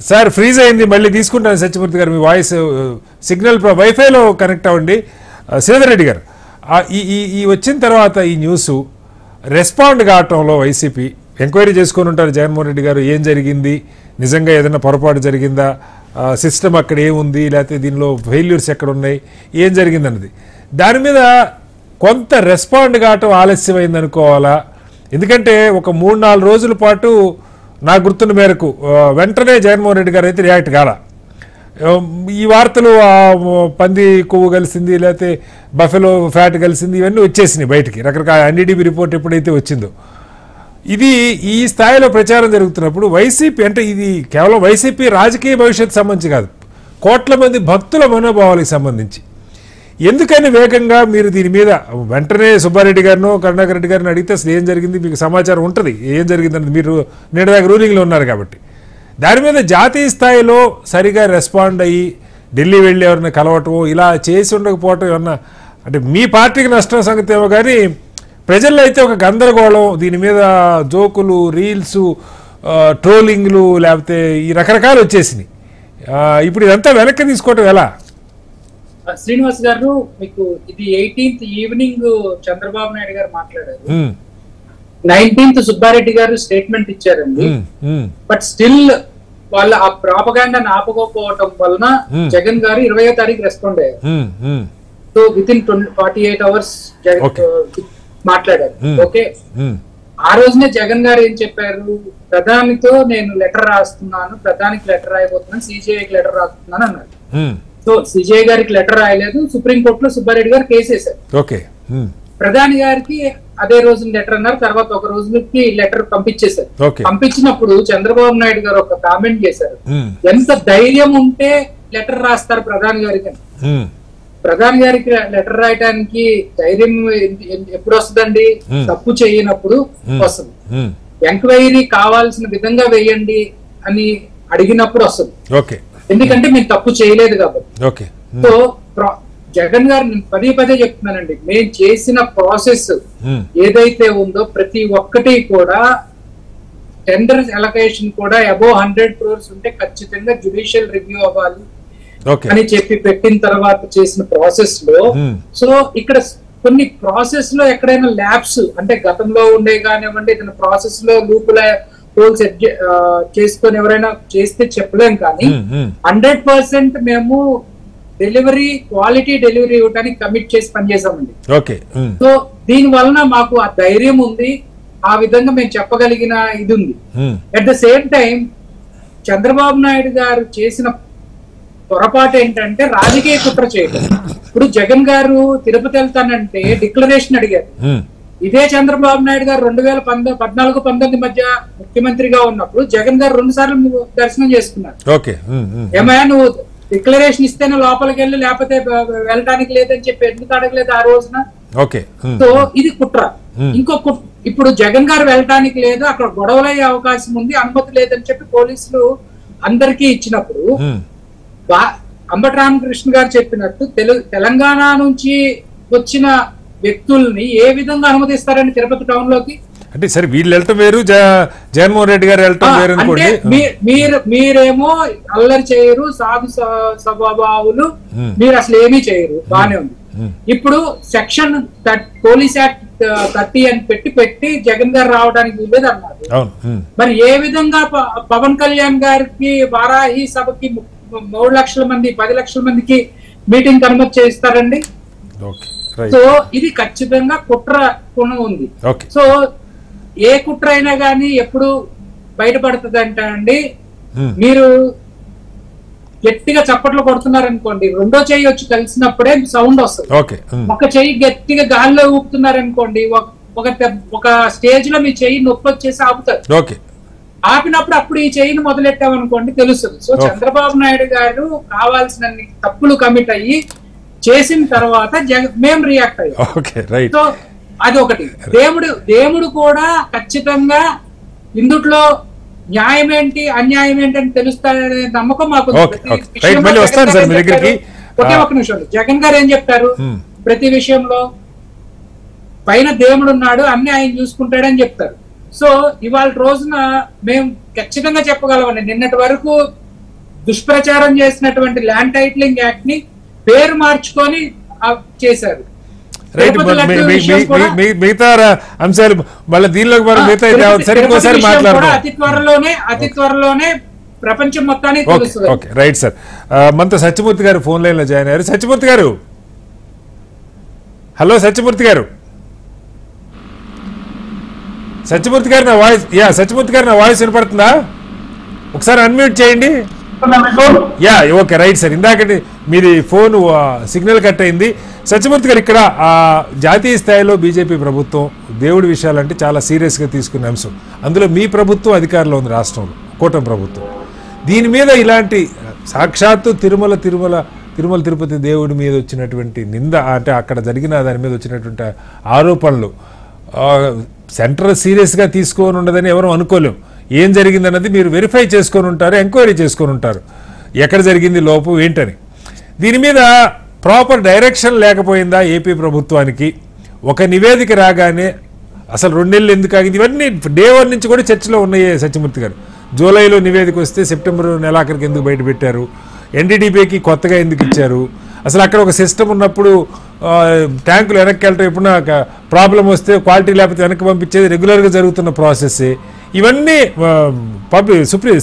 సార్ ఫ్రీజ్ అయింది, మళ్ళీ తీసుకుంటాను సత్యమూర్తి గారు, మీ వాయిస్ సిగ్నల్ వైఫైలో కనెక్ట్ అవ్వండి. శ్రీధర్ రెడ్డి గారు, ఈ వచ్చిన తర్వాత ఈ న్యూస్ రెస్పాండ్ కావటంలో వైసీపీ ఎంక్వైరీ చేసుకొని ఉంటారు జగన్మోహన్ రెడ్డి గారు, ఏం జరిగింది, నిజంగా ఏదైనా పొరపాటు జరిగిందా, సిస్టమ్ అక్కడ ఏముంది, లేకపోతే దీనిలో ఫెయిల్యూర్స్ ఎక్కడ ఉన్నాయి, ఏం జరిగిందన్నది, దాని మీద కొంత రెస్పాండ్ కావటం ఆలస్యమైంది అనుకోవాలా? ఎందుకంటే ఒక 3-4 రోజుల పాటు నాకు గుర్తున్న మేరకు వెంటనే జగన్మోహన్ రెడ్డి గారు అయితే రియాక్ట్ కాల. ఈ వార్తలు పంది కొవ్వు కలిసింది, లేకపోతే బఫెలో ఫ్యాట్ కలిసింది, ఇవన్నీ వచ్చేసినాయి బయటికి, రకరకాల ఎన్డీడీబీ రిపోర్ట్ ఎప్పుడైతే వచ్చిందో. ఇది ఈ స్థాయిలో ప్రచారం జరుగుతున్నప్పుడు వైసీపీ, అంటే ఇది కేవలం వైసీపీ రాజకీయ భవిష్యత్తు సంబంధించి కాదు, కోట్ల మంది భక్తుల మనోభావాలకు సంబంధించి. ఎందుకని వేగంగా మీరు దీని మీద వెంటనే సుబ్బారెడ్డి గారినో కరుణాకర్ రెడ్డి గారిని అడిగితే అసలు ఏం జరిగింది మీకు సమాచారం ఉంటుంది, ఏం జరిగిందని మీరు నేటిదాకా రూలింగ్లో ఉన్నారు కాబట్టి, దాని మీద జాతీయ స్థాయిలో సరిగా రెస్పాండ్ అయ్యి ఢిల్లీ వెళ్ళి ఎవరైనా కలవటం ఇలా చేసి ఉండకపోవటం ఏమన్నా అంటే మీ పార్టీకి నష్టం సంగతి ఏమో, కానీ ప్రజల్లో అయితే ఒక గందరగోళం, దీని మీద జోకులు, రీల్స్, ట్రోలింగ్లు, లేకపోతే ఈ రకరకాలు వచ్చేసినాయి. ఇప్పుడు ఇదంతా వెనక్కి తీసుకోవటం ఎలా? శ్రీనివాస్ గారు, మీకు ఇది 18th ఈవినింగ్ చంద్రబాబు నాయుడు గారు మాట్లాడారు, 19th సుబ్బారెడ్డి గారు స్టేట్మెంట్ ఇచ్చారండి. బట్ స్టిల్ వాళ్ళ ఆ ప్రాపగాండాని ఆపకపోవటం వలన జగన్ గారు 20వ తారీఖు రెస్పాండ్ అయ్యారు. సో విత్ ఇన్ 48 hours మాట్లాడారు. ఓకే, ఆ రోజునే జగన్ గారు ఏం చెప్పారు, ప్రధానితో నేను లెటర్ రాస్తున్నాను, ప్రధానికి లెటర్ రాయబోతున్నాను, సిజిఐకి లెటర్ రాస్తున్నాను అన్నారు. సో సిజిఐ గారికి లెటర్ రాయలేదు, సుప్రీంకోర్టులో సుబ్బారెడ్డి గారు కేసు వేశారు. ప్రధాని గారికి అదే రోజు లెటర్ అన్నారు, తర్వాత ఒక రోజుకి లెటర్ పంపించేశారు. పంపించినప్పుడు చంద్రబాబు నాయుడు గారు ఒక కామెంట్ చేశారు, ఎంత ధైర్యం ఉంటే లెటర్ రాస్తారు ప్రధాని గారికి. ప్రధాని గారికి లెటర్ రాయడానికి ధైర్యం ఎప్పుడు వస్తుందండి? తప్పు చేయనప్పుడు వస్తుంది. ఎంక్వైరీ కావాల్సిన విధంగా వేయండి అని అడిగినప్పుడు వస్తుంది, ఎందుకంటే మేము తప్పు చేయలేదు కాబట్టి. సో జగన్ గారు నేను పదే చెప్తున్నానండి, మేము చేసిన ప్రాసెస్ ఏదైతే ఉందో ప్రతి ఒక్కటి కూడా, టెండర్ అలొకేషన్ కూడా అబోవ్ 100 crores ఉంటే ఖచ్చితంగా జ్యుడిషియల్ రివ్యూ అవ్వాలి అని చెప్పి పెట్టిన తర్వాత చేసిన ప్రాసెస్ లో, సో ఇక్కడ కొన్ని ప్రాసెస్ లో ఎక్కడైనా ల్యాబ్స్ అంటే గతంలో ఉండే కానివ్వండి, ఏదైనా ప్రాసెస్ లో లూపుల హోల్స్ చేసుకొని ఎవరైనా చేస్తే చెప్పలేం, కానీ 100% మేము డెలివరీ క్వాలిటీ డెలివరీ ఇవ్వడానికి కమిట్ చేసి పనిచేసామండి. సో దీని వలన మాకు ఆ ధైర్యం ఉంది, ఆ విధంగా మేము చెప్పగలిగిన ఇది ఉంది. At the same time Chandrababu Naidu గారు చేసిన పొరపాటు ఏంటంటే రాజకీయ కుట్ర చేయడం. ఇప్పుడు జగన్ గారు తిరుపతి వెళ్తానంటే డిక్లరేషన్ అడిగారు. ఇదే చంద్రబాబు నాయుడు గారు 2014-19 మధ్య ముఖ్యమంత్రిగా ఉన్నప్పుడు జగన్ గారు 2 సార్లు దర్శనం చేసుకున్నారు. ఏమయ్యా నువ్వు డిక్లరేషన్ ఇస్తేనే లోపలికి వెళ్ళి, లేకపోతే వెళ్ళడానికి లేదని చెప్పి ఎందుకు అడగలేదు ఆ రోజున? సో ఇది కుట్ర. ఇప్పుడు జగన్ గారు వెళ్ళడానికి లేదు, అక్కడ గొడవలయ్యే అవకాశం ఉంది, అనుమతి లేదని చెప్పి పోలీసులు అందరికీ ఇచ్చినప్పుడు అంబటి రామకృష్ణ గారు చెప్పినట్టు తెలంగాణ నుంచి వచ్చిన వ్యక్తుల్ని ఏ విధంగా అనుమతిస్తారని తిరుపతి టౌన్ లోకి? అంటే సరే వీళ్ళు వెళ్ళటం వేరు, జగన్మోహన్ రెడ్డి గారు వెళ్ళటం వేరు అనుకోండి. మీరేమో అల్లరి చేయరు, సాధు స్వభావులు, మీరు అసలు ఏమీ చేయరు, బానే ఉంది. ఇప్పుడు సెక్షన్ పోలీస్ యాక్ట్ 30 అని పెట్టి జగన్ గారు రావడానికి వీలేదు అన్నారు. మరి ఏ విధంగా పవన్ కళ్యాణ్ గారికి వారాహి సభకి 3 లక్షల మంది 10 లక్షల మందికి మీటింగ్ అనుమతి చేయిస్తారండి? సో ఇది ఖచ్చితంగా కుట్ర కోణం ఉంది. సో ఏ కుట్ర అయినా గానీ ఎప్పుడు బయటపడుతుంది అంటే అండి, మీరు గట్టిగా చప్పట్లు కొడుతున్నారనుకోండి, రెండో చెయ్యి వచ్చి కలిసినప్పుడే సౌండ్ వస్తుంది. ఒక చెయ్యి గట్టిగా గాల్లో ఊపుతున్నారనుకోండి, ఒక స్టేజ్ లో మీ చెయ్యి నొప్పి వచ్చేసి ఆపుతారు. ఆపినప్పుడు అప్పుడు ఈ చెయ్యిని మొదలెట్టామనుకోండి తెలుస్తుంది. సో చంద్రబాబు నాయుడు గారు కావాల్సిన తప్పులు కమిట్ అయ్యి చేసిన తర్వాత మేము రియాక్ట్ అయ్యాం. సో అది ఒకటి. దేవుడు కూడా ఖచ్చితంగా ఇందుట్లో న్యాయం ఏంటి అన్యాయం ఏంటి అని తెలుస్తాడనే నమ్మకం మాకు. ఒకే ఒక నిమిషం, జగన్ గారు ఏం చెప్తారు ప్రతి విషయంలో? పైన దేవుడు ఉన్నాడు, అన్ని ఆయన చూసుకుంటాడని చెప్తారు. సో ఇవాళ రోజున మేము ఖచ్చితంగా చెప్పగలమండి, నిన్నటి వరకు దుష్ప్రచారం చేసినటువంటి ల్యాండ్ టైటిలింగ్ యాక్ట్ ని పేరు మార్చుకొని చేశారు. మిగతా అంశాలు మళ్ళీ దీనిలోకి అతి త్వరలోనే ప్రపంచం మొత్తానికి తెలుస్తుంది. రైట్ సార్, మనతో సత్యమూర్తి గారు ఫోన్ లైన్ లో జాయిన్ అయ్యారు. సత్యమూర్తి గారు, హలో సత్యమూర్తి గారు. సత్యమూర్తి గారు నా వాయిస్ వినపడుతుందా? ఒకసారి అన్మ్యూట్ చేయండి. ఓకే రైట్ సార్, ఇందాక మీది ఫోన్ సిగ్నల్ కట్ అయింది. సత్యమూర్తి గారు, ఇక్కడ జాతీయ స్థాయిలో బీజేపీ ప్రభుత్వం దేవుడి విషయాలంటే చాలా సీరియస్గా తీసుకునే అంశం. అందులో మీ ప్రభుత్వం అధికారంలో ఉంది రాష్ట్రంలో, కూటమి ప్రభుత్వం. దీని మీద ఇలాంటి సాక్షాత్తు తిరుమల తిరుపతి దేవుడి మీద వచ్చినటువంటి నింద, అంటే అక్కడ జరిగిన దాని మీద వచ్చినటువంటి ఆరోపణలు సెంటర్ సీరియస్గా తీసుకొని ఉండదని ఎవరు అనుకోలేం. ఏం జరిగిందన్నది మీరు వెరిఫై చేసుకొని ఉంటారు, ఎంక్వైరీ చేసుకొని ఉంటారు, ఎక్కడ జరిగింది లోపం ఏంటని. దీని మీద ప్రాపర్ డైరెక్షన్ లేకపోయిందా ఏపీ ప్రభుత్వానికి? ఒక నివేదిక రాగానే అసలు 2 నెలలు ఎందుకు ఆగింది? ఇవన్నీ డే 1 నుంచి కూడా చర్చలో ఉన్నాయి సత్యమూర్తి గారు. జూలైలో నివేదిక వస్తే సెప్టెంబర్ నెలాఖరికి ఎందుకు బయట పెట్టారు? ఎన్డీడీపీకి కొత్తగా ఎందుకు ఇచ్చారు? అసలు అక్కడ ఒక సిస్టమ్ ఉన్నప్పుడు ట్యాంకులు వెనక్కి వెళ్ళటం ఎప్పుడన్నా ప్రాబ్లం వస్తే క్వాలిటీ లేకపోతే వెనక్కి పంపించేది రెగ్యులర్గా జరుగుతున్న ప్రాసెస్. ఇవన్నీ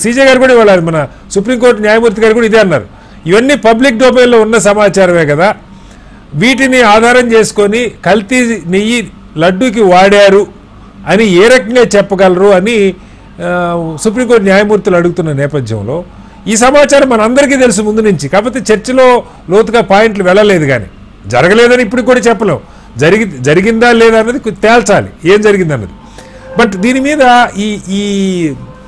సీజే గారు కూడా ఇవ్వాలి, మన సుప్రీంకోర్టు న్యాయమూర్తి గారు కూడా ఇదే అన్నారు. ఇవన్నీ పబ్లిక్ డొమైన్లో ఉన్న సమాచారమే కదా, వీటిని ఆధారం చేసుకొని కల్తీ నెయ్యి లడ్డూకి వాడారు అని ఏ రకంగా చెప్పగలరు అని సుప్రీంకోర్టు న్యాయమూర్తులు అడుగుతున్న నేపథ్యంలో ఈ సమాచారం మనందరికీ తెలుసు ముందు నుంచి. కాకపోతే చర్చలో లోతుగా పాయింట్లు వెళ్ళలేదు, కానీ జరగలేదని ఇప్పుడు కూడా చెప్పలేం. జరిగిందా లేదా అన్నది తేల్చాలి ఏం జరిగిందన్నది. బట్ దీని మీద ఈ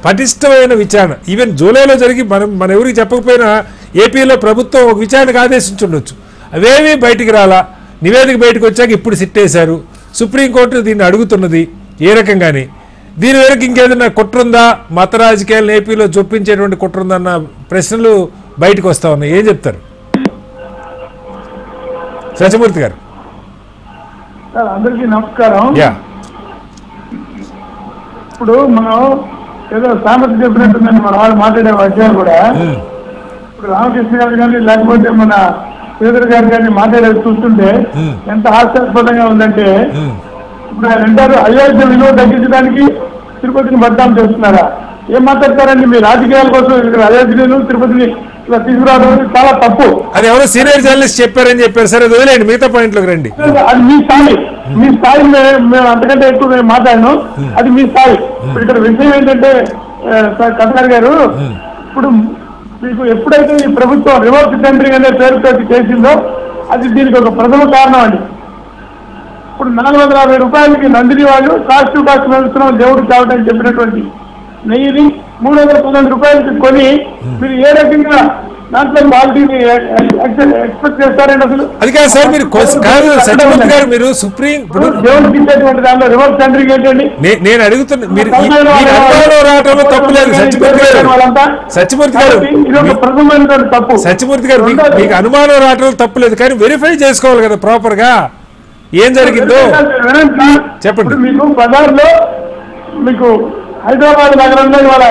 పటిష్టమైన విచారణ ఈవెన్ జూలైలో జరిగి మన ఎవరికి చెప్పకపోయినా ఏపీలో ప్రభుత్వం ఒక విచారణకు ఆదేశించుండొచ్చు. అవేమీ బయటికి రాలా, నివేదిక బయటకు వచ్చాక ఇప్పుడు సిట్టేశారు. సుప్రీంకోర్టు దీన్ని అడుగుతున్నది ఏ రకంగానే. దీని వరకు ఇంకేదైనా కుట్రుందా, మత రాజకీయాలను ఏపీలో చొప్పించేటువంటి కుట్రుందన్న ప్రశ్నలు బయటకు వస్తా ఉన్నాయి. ఏం చెప్తారు సత్యమూర్తి గారు? అందరికీ నమస్కారం. ఇప్పుడు మనం ఏదో సామెత చెప్పినట్టుందని మన వాళ్ళు మాట్లాడే విషయాలు కూడా ఇప్పుడు రామకృష్ణ గారు కానీ లేకపోతే మన శ్రీధర్ గారు కానీ మాట్లాడేది చూస్తుంటే ఎంత హాస్యాస్పదంగా ఉందంటే, ఇప్పుడు ఆయన అంటారు అయోధ్య విలువ తగ్గించడానికి తిరుపతిని బద్నాం చేస్తున్నారా? ఏం మాట్లాడతారండి? మీ రాజకీయాల కోసం ఇక్కడ అయోధ్యను తిరుపతిని ఇలా తీసుకురావడం చాలా తప్పు. అది ఎవరో సీనియర్ జర్నలిస్ట్ చెప్పారని చెప్పారు. సరే వదిలేండి, మిగతా పాయింట్లోకి రండి. అది మీ స్థాయి, మీ స్థాయి మేము అంతకంటే ఎక్కువ మేము మాట్లాడను, అది మీ స్థాయి. ఇప్పుడు ఇక్కడ విషయం ఏంటంటే కథగారి గారు, ఇప్పుడు మీకు ఎప్పుడైతే ఈ ప్రభుత్వం రివర్స్ టెండరింగ్ అనే పేరుతో చేసిందో అది దీనికి ఒక ప్రథమ కారణం అండి. ఇప్పుడు 450 రూపాయలకి నందిని వాళ్ళు కాస్ట్ టు కాస్ట్ వెళ్తున్నాం దేవుడు కావటం చెప్పినటువంటి నెయ్యిని 312 రూపాయలకి కొని మీరు ఏ రకంగా దాంట్లో క్వాలిటీని ఎక్స్పెక్ట్ చేస్తారండి? అసలు అది కాదు సార్, మీరు సత్యమూర్తి గారు మీరు సుప్రీం దేవుడికి ఇచ్చేటువంటి దాంట్లో రివర్స్ టెండరింగ్ ఏంటండి? నేను అడుగుతున్నా, మీరు అనుమానం రావడంలో తప్పు లేదు సత్యమూర్తి గారు. తప్పు సత్యమూర్తి గారు మీకు అనుమానం రావడంలో తప్పు లేదు, కానీ వెరిఫై చేసుకోవాలి కదా ప్రాపర్ గా ఏం జరిగిందో చెప్పండి. మీకు బజార్లో మీకు హైదరాబాద్ నగరంలో ఇవాళ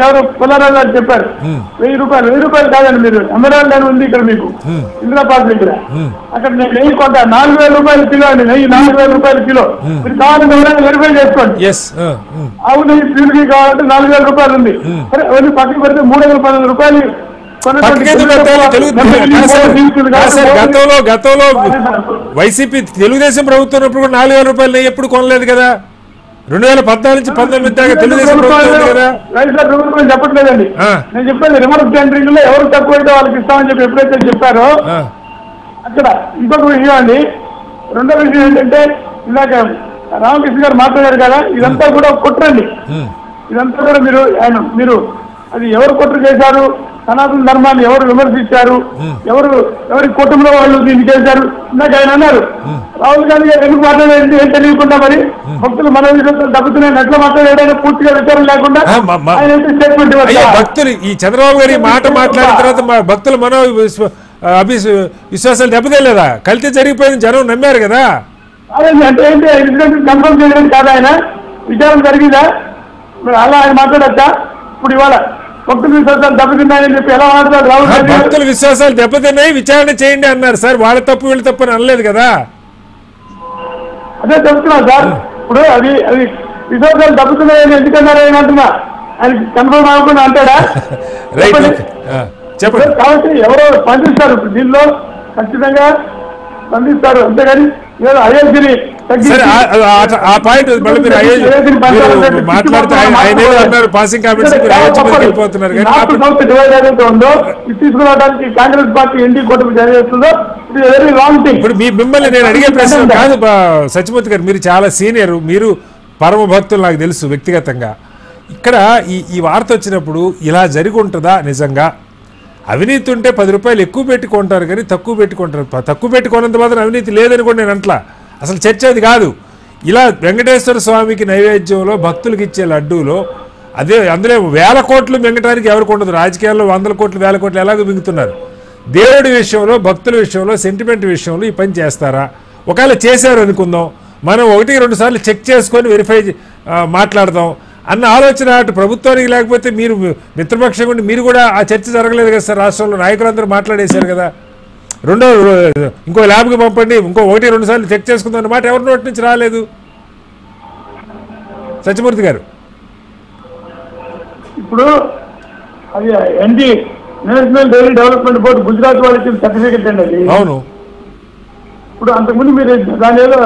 ఎవరు పుల్లారావు గారు చెప్పారు 1000 రూపాయలు కాదండి, మీరు ఎమరాల్డ్ అని ఉంది ఇక్కడ మీకు ఇందిరా పార్క్ దగ్గర, అక్కడ నేను నెయ్యి కొంటా 4000 రూపాయల కిలో అండి, నెయ్యి 4000 రూపాయల కిలో. మీరు కావాలంటే ఎవరైనా వెరిఫై చేసుకోండి. ఆవు నెయ్యి ప్యూర్కి కావాలంటే 4000 రూపాయలు ఉంది, సరే అవన్నీ పక్కన పెడితే 312 రూపాయలు. గతంలో వైసీపీ తెలుగుదేశం ప్రభుత్వం ఉన్నప్పుడు కూడా 4000 రూపాయలు నెయ్యి ఎప్పుడు కొనలేదు కదా. 2014 నుంచి 19 దాకా తెలుగుదేశం ప్రభుత్వం కదా. ప్రభుత్వం చెప్పట్లేదండి, నేను చెప్పేది రివర్స్ టెండరింగ్ లో ఎవరు తక్కువైతే వాళ్ళకి ఇస్తామని చెప్పి ఎప్పుడైతే చెప్పారో అక్కడ. ఇంకొక విషయం అండి, రెండో విషయం ఏంటంటే ఇందాక రామకృష్ణ గారు మాట్లాడారు కదా, ఇదంతా కూడా కుట్రండి. ఇదంతా కూడా మీరు అది ఎవరు కుట్ర చేశారు, సనాతన ధర్మాన్ని ఎవరు విమర్శించారు, ఎవరి కుటుంబంలో వాళ్ళు దీన్ని చేశారు. ఇందాక ఆయన అన్నారు రాహుల్ గాంధీ గారు ఎందుకు మాట్లాడేది ఏం తెలియకుండా మరి భక్తులు మన విషయంలో దెబ్బతున్నాయని ఎట్లా మాట్లాడాడని పూర్తిగా విచారం లేకుండా ఆయన స్టేట్మెంట్ ఇవ్వాలి. భక్తులు ఈ చంద్రబాబు గారి మాట మాట్లాడిన తర్వాత మా భక్తులు మనో విశ్వాసాలు దెబ్బతలేదా? కల్తీ జరిగిపోయింది జనం నమ్మారు కదా. అంటే ఏంటి కన్ఫర్మ్ చేయడానికి కాదు, ఆయన విచారం జరిగిందా? మరి అలా ఆయన మాట్లాడచ్చా? ఇప్పుడు ఇవాళ భక్తుల విశ్వాసాలు దెబ్బతిన్నాయని చెప్పి ఎలా మాట్లాడారు రాహుల్ గాంధీ? భక్తుల విశ్వాసాలు దెబ్బతిన్నాయి, విచారణ చేయండి అన్నారు సార్. వాళ్ళ తప్పు వీళ్ళ తప్పు అని అనలేదు కదా. అదే చెప్తున్నా సార్, ఇప్పుడు అది విశ్వాసాలు దెబ్బతున్నాయని ఎందుకన్నారు ఆయన అంటున్నా, ఆయన కన్ఫర్మ్ అవ్వకుండా అంటాడా? చెప్పండి. కాబట్టి ఎవరో స్పందిస్తారు, దీనిలో ఖచ్చితంగా స్పందిస్తారు, అంతేగాని అయోధ్యని ఆ పాయింట్ మళ్ళీ మీరు మాట్లాడితే ఆయన అన్నారు పాసింగ్ కామెంట్స్ వెళ్ళిపోతున్నారు. తీసుకురావడానికి కాంగ్రెస్ పార్టీ ఎన్డీ కూటమి చేస్తుందో ఇది వెరీ రాంగ్ థింగ్. ఇప్పుడు మిమ్మల్ని నేను అడిగే ప్రశ్న కాదు సత్యమూర్తి గారు, మీరు చాలా సీనియర్, మీరు పరమ భక్తులు నాకు తెలుసు వ్యక్తిగతంగా. ఇక్కడ ఈ వార్త వచ్చినప్పుడు ఇలా జరిగి ఉంటుందా నిజంగా? అవినీతి ఉంటే 10 రూపాయలు ఎక్కువ పెట్టుకుంటారు కానీ తక్కువ పెట్టుకుంటారు. తక్కువ పెట్టుకోనంత మాత్రం అవినీతి లేదని కూడా నేను అంట్లా. అసలు చర్చ అది కాదు. ఇలా వెంకటేశ్వర స్వామికి నైవేద్యంలో భక్తులకు ఇచ్చే లడ్డూలో అందులో 1000 కోట్లు మింగటానికి ఎవరికి ఉండదు. రాజకీయాల్లో 100 కోట్లు 1000 కోట్లు ఎలాగో మింగుతున్నారు. దేవుడి విషయంలో, భక్తుల విషయంలో, సెంటిమెంట్ విషయంలో ఈ పని చేస్తారా? ఒకవేళ చేశారు అనుకుందాం, మనం 1-2 సార్లు చెక్ చేసుకొని వెరిఫై మాట్లాడదాం అన్న ఆలోచన అటు ప్రభుత్వానికి లేకపోతే మీరు మిత్రపక్షం ఉండి మీరు కూడా ఆ చర్చ జరగలేదు కదా సార్. రాష్ట్రంలో నాయకులందరూ మాట్లాడేశారు కదా. ఇంకో ల్యాబ్కి పంపండి, ఇంకో 1-2 సార్లు చెక్ చేసుకుందాం అన్న మాట ఎవరి నోటి నుంచి రాలేదు సత్యమూర్తి గారు. ఇప్పుడు అది ND national dairy development board Gujarat వాళ్ళు ఇచ్చిన సర్టిఫికెట్ అండి అది. అవును. ఇప్పుడు అంతకుముందు మీరు దాని ఏదో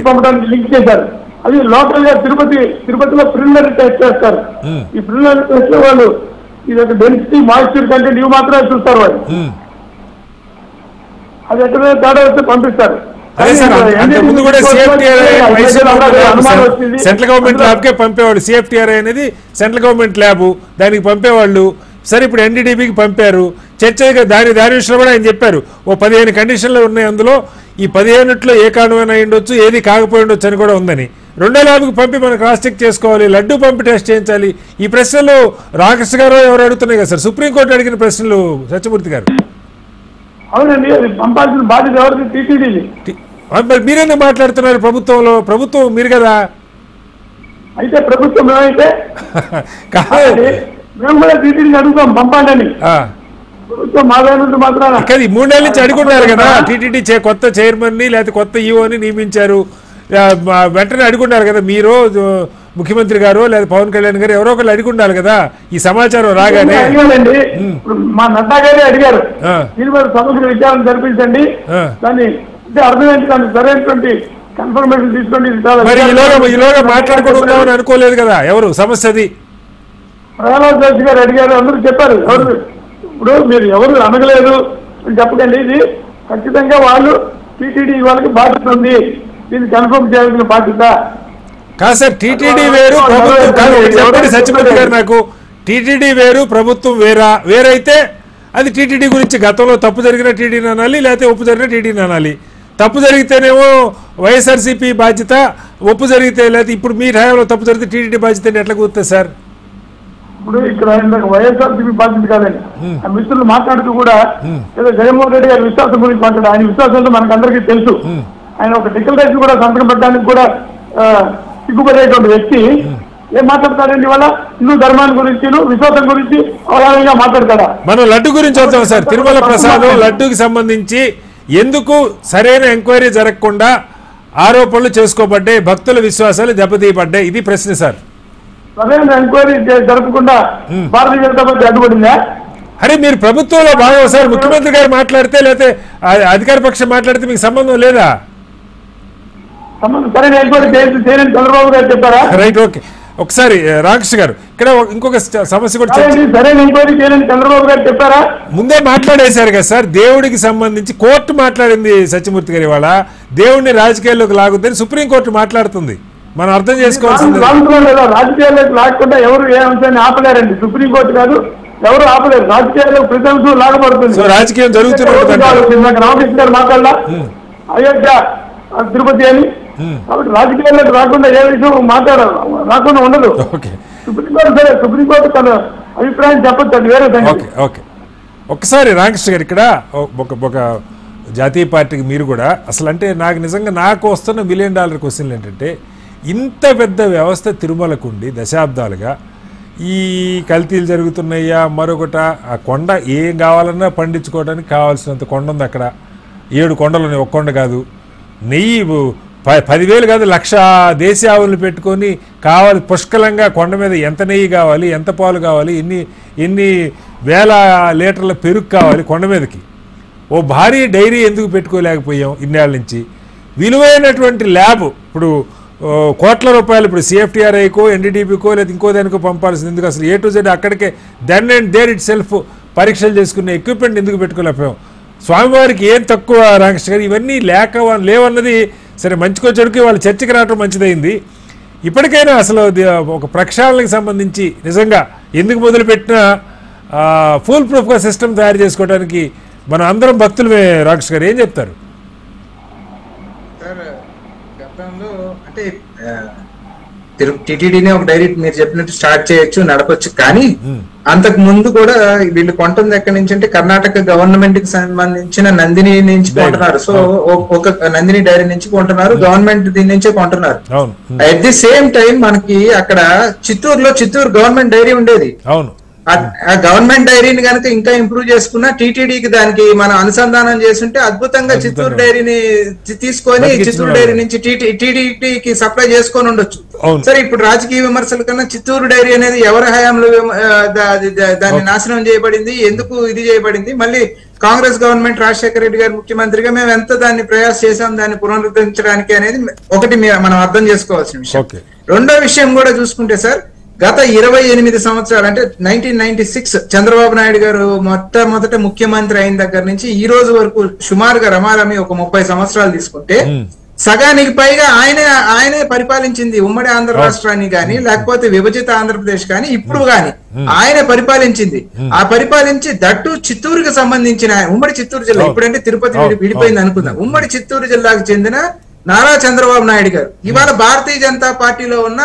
పంపడానికి లింక్ చేశారు. అది లోకల్ గా తిరుపతిలో ప్రిలిమినరీ టెస్ట్ చేస్తారు. ఈ ప్రిలిమినరీ టెస్ట్ లో వాళ్ళు ఇది డెన్సిటీ మాయిశ్చర్ కంటెంట్ ఇవి మాత్రమే చూస్తారు వాళ్ళు. అది ఎక్కడ తేడా వస్తే పంపిస్తారు. సెంట్రల్ గవర్నమెంట్ ల్యాబ్కే పంపేవాళ్ళు. CFTRI అనేది సెంట్రల్ గవర్నమెంట్ ల్యాబ్, దానికి పంపేవాళ్ళు. సరే ఇప్పుడు NDDBకి పంపారు. చర్చ దాని విషయంలో కూడా ఆయన చెప్పారు ఓ 15 కండిషన్లు ఉన్నాయి, అందులో ఈ 15లో ఏ కారణమైనా ఉండొచ్చు, ఏది కాకపోయి ఉండొచ్చు అని కూడా ఉందని. 2వ ల్యాబ్కి పంపి మనం క్రాస్ చెక్ చేసుకోవాలి, లడ్డు పంపి టెస్ట్ చేయించాలి. ఈ ప్రశ్నలు రామకృష్ణ గారు ఎవరు అడుగుతున్నాయి కదా సార్, సుప్రీంకోర్టు అడిగిన ప్రశ్నలు సత్యమూర్తి గారు. అవునండి, అది పంపాల్సిన బాధ్యత ఎవరిది? టీటీడీది. మరి మీరెందుకు మాట్లాడుతున్నారు? ప్రభుత్వం మీరు కదా. అయితే ప్రభుత్వం ఏమైతే మేము కూడా టీటీడీని అడుగుతాం పంపండి. ప్రభుత్వం మాట్లాడుతూ మాత్రం 3 నెలల నుంచి అడుగున్నారు కదా, టీటీడీ కొత్త చైర్మన్ ని లేకపోతే కొత్త ఈఓని నియమించారు, వెంటనే అడుగున్నారు కదా మీరు, ముఖ్యమంత్రి గారు లేదా పవన్ కళ్యాణ్ గారు ఎవరో ఒకళ్ళు అడుగుండాలి కదా ఈ సమాచారం రాగానే. మా నడ్డా గారే అడిగారు, దీని మీద సమగ్ర విచారణ జరిపించండి, దాన్ని అంటే అర్థమైంది, దాన్ని సరైనటువంటి కన్ఫర్మేషన్ తీసుకోండి. మరి ఈలోగా మాట్లాడుకుంటున్నామని అనుకోలేదు కదా ఎవరు, సమస్యది. ప్రహ్లాద్ జోషి గారు అడిగారు, అందరూ చెప్పారు. ఎవరు ఇప్పుడు మీరు ఎవరు అనగలేదు అని చెప్పకండి, ఇది ఖచ్చితంగా వాళ్ళు టీటీడీ వాళ్ళకి బాధ్యత ఉంది, దీన్ని కన్ఫర్మ్ చేయాల్సిన బాధ్యత కాదు సార్. టీటీడీ వేరు ప్రభుత్వం కాదు. చెప్పండి సత్యమూర్తి గారు నాకు, టీటీడీ వేరు ప్రభుత్వం వేరైతే అది టీటీడీ గురించి గతంలో తప్పు జరిగిన టీటీడీని అనాలి, లేకపోతే ఒప్పు జరిగిన టీటీడీని అనాలి. తప్పు జరిగితేనేమో వైఎస్ఆర్సీపీ బాధ్యత, ఒప్పు జరిగితే లేకపోతే ఇప్పుడు మీ హయాంలో తప్పు జరిగితే టీటీడీ బాధ్యత ఎట్లా కుదురుతుంది సార్? ఇప్పుడు ఇక్కడ వైఎస్ఆర్సీపీ బాధ్యత కాదండి. ఆ మిత్రులు మాట్లాడుతూ కూడా ఏదో జగన్మోహన్ రెడ్డి గారి విశ్వాసం గురించి మాట్లాడారు. ఆయన విశ్వాసంతో మనకు అందరికీ తెలుసు. ఆయన ఒక డిక్లరేషన్ కూడా సంతకం పెట్టడానికి కూడా సిగ్గుపడేటువంటి వ్యక్తి ఏం మాట్లాడతాడండి ఇవాళ? హిందూ ధర్మాన్ని గురించి విశ్వాసం గురించి అవగాహనగా మాట్లాడతాడా? మనం లడ్డు గురించి వద్దాం సార్. తిరుమల ప్రసాదం లడ్డుకి సంబంధించి ఎందుకు సరైన ఎంక్వైరీ జరగకుండా ఆరోపణలు చేసుకోబడ్డాయి, భక్తుల విశ్వాసాలు దెబ్బతీయబడ్డాయి, ఇది ప్రశ్న సార్. సరైన ఎంక్వైరీ జరపకుండా భారతీయ జనతా పార్టీ అడ్డుపడిందా? అరే మీరు ప్రభుత్వంలో భాగం సార్. ముఖ్యమంత్రి గారు మాట్లాడితే లేకపోతే అధికార పక్షం మాట్లాడితే మీకు సంబంధం లేదా? సరైన ఎంక్వైరీ చేయని చంద్రబాబు గారు చెప్పారా? Right, okay. ఒకసారి రామకృష్ణ గారు ఇక్కడ ఇంకొక సమస్య కూడా సరైన ఎంక్వైరీ చేయని చంద్రబాబు గారు చెప్పారా? ముందే మాట్లాడేశారు కదా సార్. దేవుడికి సంబంధించి కోర్టు మాట్లాడింది సత్యమూర్తి గారు. ఇవాళ దేవుడిని రాజకీయాల్లోకి లాగుద్దని సుప్రీంకోర్టు మాట్లాడుతుంది. మనం అర్థం చేసుకోవాల్సింది. రాజకీయాల్లోకి లాగకుండా ఎవరు ఏ అంశాన్ని ఆపలేరండి. సుప్రీంకోర్టు కాదు, ఎవరు ఆపలేరు. రాజకీయాల్లో ప్రతి అంశం లాగబడుతుంది. రాజకీయం జరుగుతుంది. రామకృష్ణ గారు మాట్లాడాల అయోధ్య తిరుపతి అని, కాబట్టి రాజకీయాల్లోకి రాకుండా ఏ విషయం రాకుండా ఉండదు. సుప్రీంకోర్టు సరే, సుప్రీంకోర్టు తన అభిప్రాయం చెప్పచ్చు, అది వేరే సంగతి. ఓకే, ఒకసారి రామకృష్ణ గారు ఇక్కడ ఒక జాతీయ పార్టీకి మీరు కూడా అసలు అంటే నాకు వస్తున్న $1 మిలియన్ క్వశ్చన్లు ఏంటంటే, ఇంత పెద్ద వ్యవస్థ తిరుమలకుండి దశాబ్దాలుగా ఈ కల్తీలు జరుగుతున్నాయా, మరొకట ఆ కొండ ఏం కావాలన్నా పండించుకోవడానికి కావాల్సినంత కొండ ఉంది అక్కడ. 7 కొండలు ఉన్నాయి, ఒక కొండ కాదు. నెయ్యి 10,000 కాదు, 1,00,000 దేశీ ఆవులను పెట్టుకొని కావాలి పుష్కలంగా కొండ మీద ఎంత నెయ్యి కావాలి, ఎంత పాలు కావాలి, ఎన్ని వేల లీటర్ల పెరుగు కావాలి కొండ మీదకి. ఓ భారీ డైరీ ఎందుకు పెట్టుకోలేకపోయాం ఇన్నేళ్ళ నుంచి? విలువైనటువంటి ల్యాబ్ ఇప్పుడు కోట్ల రూపాయలు ఇప్పుడు CFTRIకో NDDBకో లేదా ఇంకో దానికో పంపాల్సింది ఎందుకు? అసలు A to Z అక్కడికే then and there itself పరీక్షలు చేసుకునే ఎక్విప్మెంట్ ఎందుకు పెట్టుకోలేకపోయాం? స్వామివారికి ఏం తక్కువ రామకృష్ణ గారు? ఇవన్నీ లేవన్నది సరే, మంచికో చెడుకి వాళ్ళు చర్చకి రావడం మంచిదైంది. ఇప్పటికైనా అసలు ఒక ప్రక్షాళనకి సంబంధించి నిజంగా ఎందుకు మొదలుపెట్టినా ఫుల్ ప్రూఫ్గా సిస్టమ్ తయారు చేసుకోవడానికి మనం అందరం భక్తులమే. రామకృష్ణ గారు ఏం చెప్తారు? సార్ గతంలో అంటే టీటీడీనే ఒక డైరీ మీరు చెప్పినట్టు స్టార్ట్ చేయొచ్చు, నడపచ్చు. కానీ అంతకు ముందు కూడా వీళ్ళు కొంటుంది ఎక్కడి నుంచి అంటే కర్ణాటక గవర్నమెంట్ కి సంబంధించిన నందిని నుంచి కొంటున్నారు. సో ఒక నందిని డైరీ నుంచి కొంటున్నారు, గవర్నమెంట్ దీని నుంచే కొంటున్నారు. అట్ ది సేమ్ టైం మనకి అక్కడ చిత్తూరు గవర్నమెంట్ డైరీ ఉండేది. ఆ గవర్నమెంట్ డైరీని కనుక ఇంకా ఇంప్రూవ్ చేసుకున్నా టీటీడీకి దానికి మనం అనుసంధానం చేస్తుంటే అద్భుతంగా చిత్తూరు డైరీని తీసుకొని చిత్తూరు డైరీ నుంచి టీటీడీకి సప్లై చేసుకొని ఉండొచ్చు. సరే, ఇప్పుడు రాజకీయ విమర్శల కన్నా చిత్తూరు డైరీ అనేది ఎవరి హయాంలో దాన్ని నాశనం చేయబడింది, ఎందుకు ఇది చేయబడింది, మళ్ళీ కాంగ్రెస్ గవర్నమెంట్ రాజశేఖర రెడ్డి గారు ముఖ్యమంత్రిగా మేము ఎంత దాన్ని ప్రయాస చేసాం దాన్ని పునరుద్ధరించడానికి అనేది ఒకటి మనం అర్థం చేసుకోవాల్సిన విషయం. రెండో విషయం కూడా చూసుకుంటే సార్, గత 28 సంవత్సరాలు అంటే 1996 చంద్రబాబు నాయుడు గారు మొట్టమొదట ముఖ్యమంత్రి అయిన దగ్గర నుంచి ఈ రోజు వరకు సుమారుగా రమారమి ఒక 30 సంవత్సరాలు తీసుకుంటే సగానికి పైగా ఆయనే పరిపాలించింది ఉమ్మడి ఆంధ్ర రాష్ట్రాన్ని గాని లేకపోతే విభజిత ఆంధ్రప్రదేశ్ కానీ ఇప్పుడు గాని ఆయన పరిపాలించింది. ఆ పరిపాలించి దట్టు చిత్తూరుకి సంబంధించిన ఉమ్మడి చిత్తూరు జిల్లా, ఇప్పుడంటే తిరుపతి విడిపోయింది అనుకుందాం, ఉమ్మడి చిత్తూరు జిల్లాకు చెందిన నారా చంద్రబాబు నాయుడు గారు ఇవాళ భారతీయ జనతా పార్టీలో ఉన్న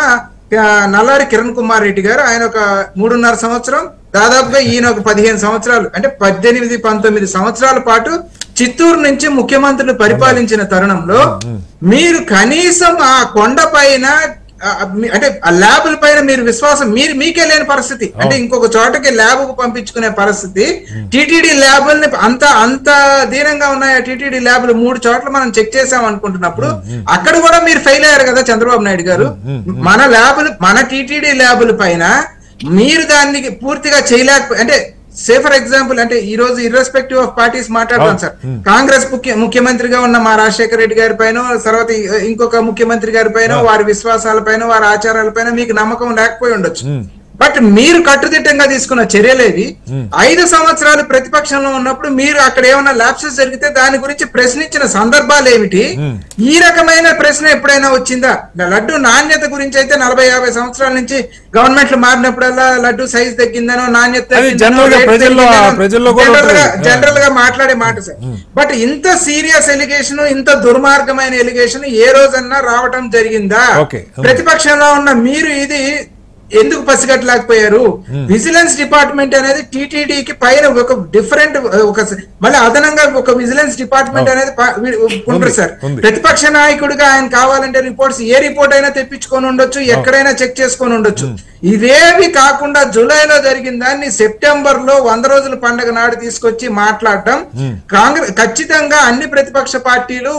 నల్లారి కిరణ్ కుమార్ రెడ్డి గారు, ఆయన ఒక 3.5 సంవత్సరం, దాదాపుగా ఈయన ఒక 15 సంవత్సరాలు అంటే 18-19 సంవత్సరాల పాటు చిత్తూరు నుంచి ముఖ్యమంత్రులు పరిపాలించిన తరుణంలో మీరు కనీసం ఆ కొండ పైన అంటే ఆ ల్యాబుల పైన మీరు విశ్వాసం మీకే లేని పరిస్థితి, అంటే ఇంకొక చోటకి ల్యాబ్ కు పంపించుకునే పరిస్థితి. టీటీడీ ల్యాబుల్ని అంత దీనంగా ఉన్నాయి. టీటీడీ ల్యాబులు 3 చోట్ల మనం చెక్ చేసాం అనుకుంటున్నప్పుడు అక్కడ కూడా మీరు ఫెయిల్ అయ్యారు కదా చంద్రబాబు నాయుడు గారు. మన టీటీడీ ల్యాబుల పైన మీరు దాన్ని పూర్తిగా చేయలేకపోయి, అంటే సే ఫర్ ఎగ్జాంపుల్ అంటే ఈ రోజు ఇర్రెస్పెక్టివ్ ఆఫ్ పార్టీస్ మాట్లాడతాం సార్, కాంగ్రెస్ ముఖ్యమంత్రిగా ఉన్న మా రాజశేఖర రెడ్డి గారి పైన, తర్వాత ఇంకొక ముఖ్యమంత్రి గారి పైన, వారి విశ్వాసాల పైన, వారి ఆచారాల పైన మీకు నమ్మకం లేకపోయి ఉండొచ్చు. బట్ మీరు కట్టుదిట్టంగా తీసుకున్న చర్యలేవి 5 సంవత్సరాలు ప్రతిపక్షంలో ఉన్నప్పుడు మీరు అక్కడ ఏమైనా ల్యాప్సెస్ జరిగితే దాని గురించి ప్రశ్నించిన సందర్భాలు ఏమిటి? ఈ రకమైన ప్రశ్న ఎప్పుడైనా వచ్చిందా? లడ్డు నాణ్యత గురించి అయితే 40-50 సంవత్సరాల నుంచి గవర్నమెంట్లు మారినప్పుడల్లా లడ్డు సైజ్ తగ్గిందనో నాణ్యత జనరల్ గా మాట్లాడే మాట సార్. బట్ ఇంత సీరియస్ ఎలిగేషన్, ఇంత దుర్మార్గమైన ఎలిగేషన్ ఏ రోజన్నా రావటం జరిగిందా? ప్రతిపక్షంలో ఉన్న మీరు ఇది ఎందుకు పసిగట్టలేకపోయారు? విజిలెన్స్ డిపార్ట్మెంట్ అనేది టీటీడీకి పైన ఒక డిఫరెంట్ మళ్ళీ అదనంగా ఒక విజిలెన్స్ డిపార్ట్మెంట్ అనేది ఉంటుంది సార్. ప్రతిపక్ష నాయకుడిగా ఆయన కావాలంటే రిపోర్ట్స్ ఏ రిపోర్ట్ అయినా తెప్పించుకొని ఉండొచ్చు, ఎక్కడైనా చెక్ చేసుకొని ఉండొచ్చు. ఇవేవి కాకుండా జూలైలో జరిగిన దాన్ని సెప్టెంబర్ లో 100 రోజుల పండుగ నాడు తీసుకొచ్చి మాట్లాడటం, కాంగ్రెస్ ఖచ్చితంగా అన్ని ప్రతిపక్ష పార్టీలు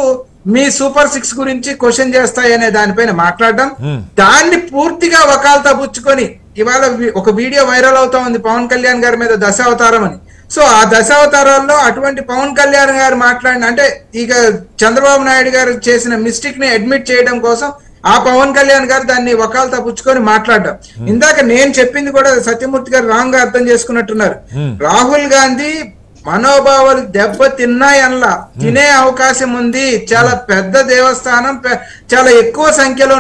మీ సూపర్ 6 గురించి క్వశ్చన్ చేస్తాయనే దానిపైన మాట్లాడడం, దాన్ని పూర్తిగా వకాల్తా పుచ్చుకొని ఇవాళ ఒక వీడియో వైరల్ అవుతా ఉంది పవన్ కళ్యాణ్ గారి మీద దశావతారం అని. సో ఆ దశావతారాల్లో అటువంటి పవన్ కళ్యాణ్ గారు మాట్లాడిన, అంటే ఇక చంద్రబాబు నాయుడు గారు చేసిన మిస్టేక్ ని అడ్మిట్ చేయడం కోసం ఆ పవన్ కళ్యాణ్ గారు దాన్ని వకాల్తా పుచ్చుకొని మాట్లాడడం. ఇందాక నేను చెప్పింది కూడా సత్యమూర్తి గారు రాంగ్ గా అర్థం చేసుకున్నట్టున్నారు. రాహుల్ గాంధీ మనోభావాలు దెబ్బ తిన్నాయనలా, తినే అవకాశం ఉంది. చాలా పెద్ద దేవస్థానం, చాలా ఎక్కువ సంఖ్యలో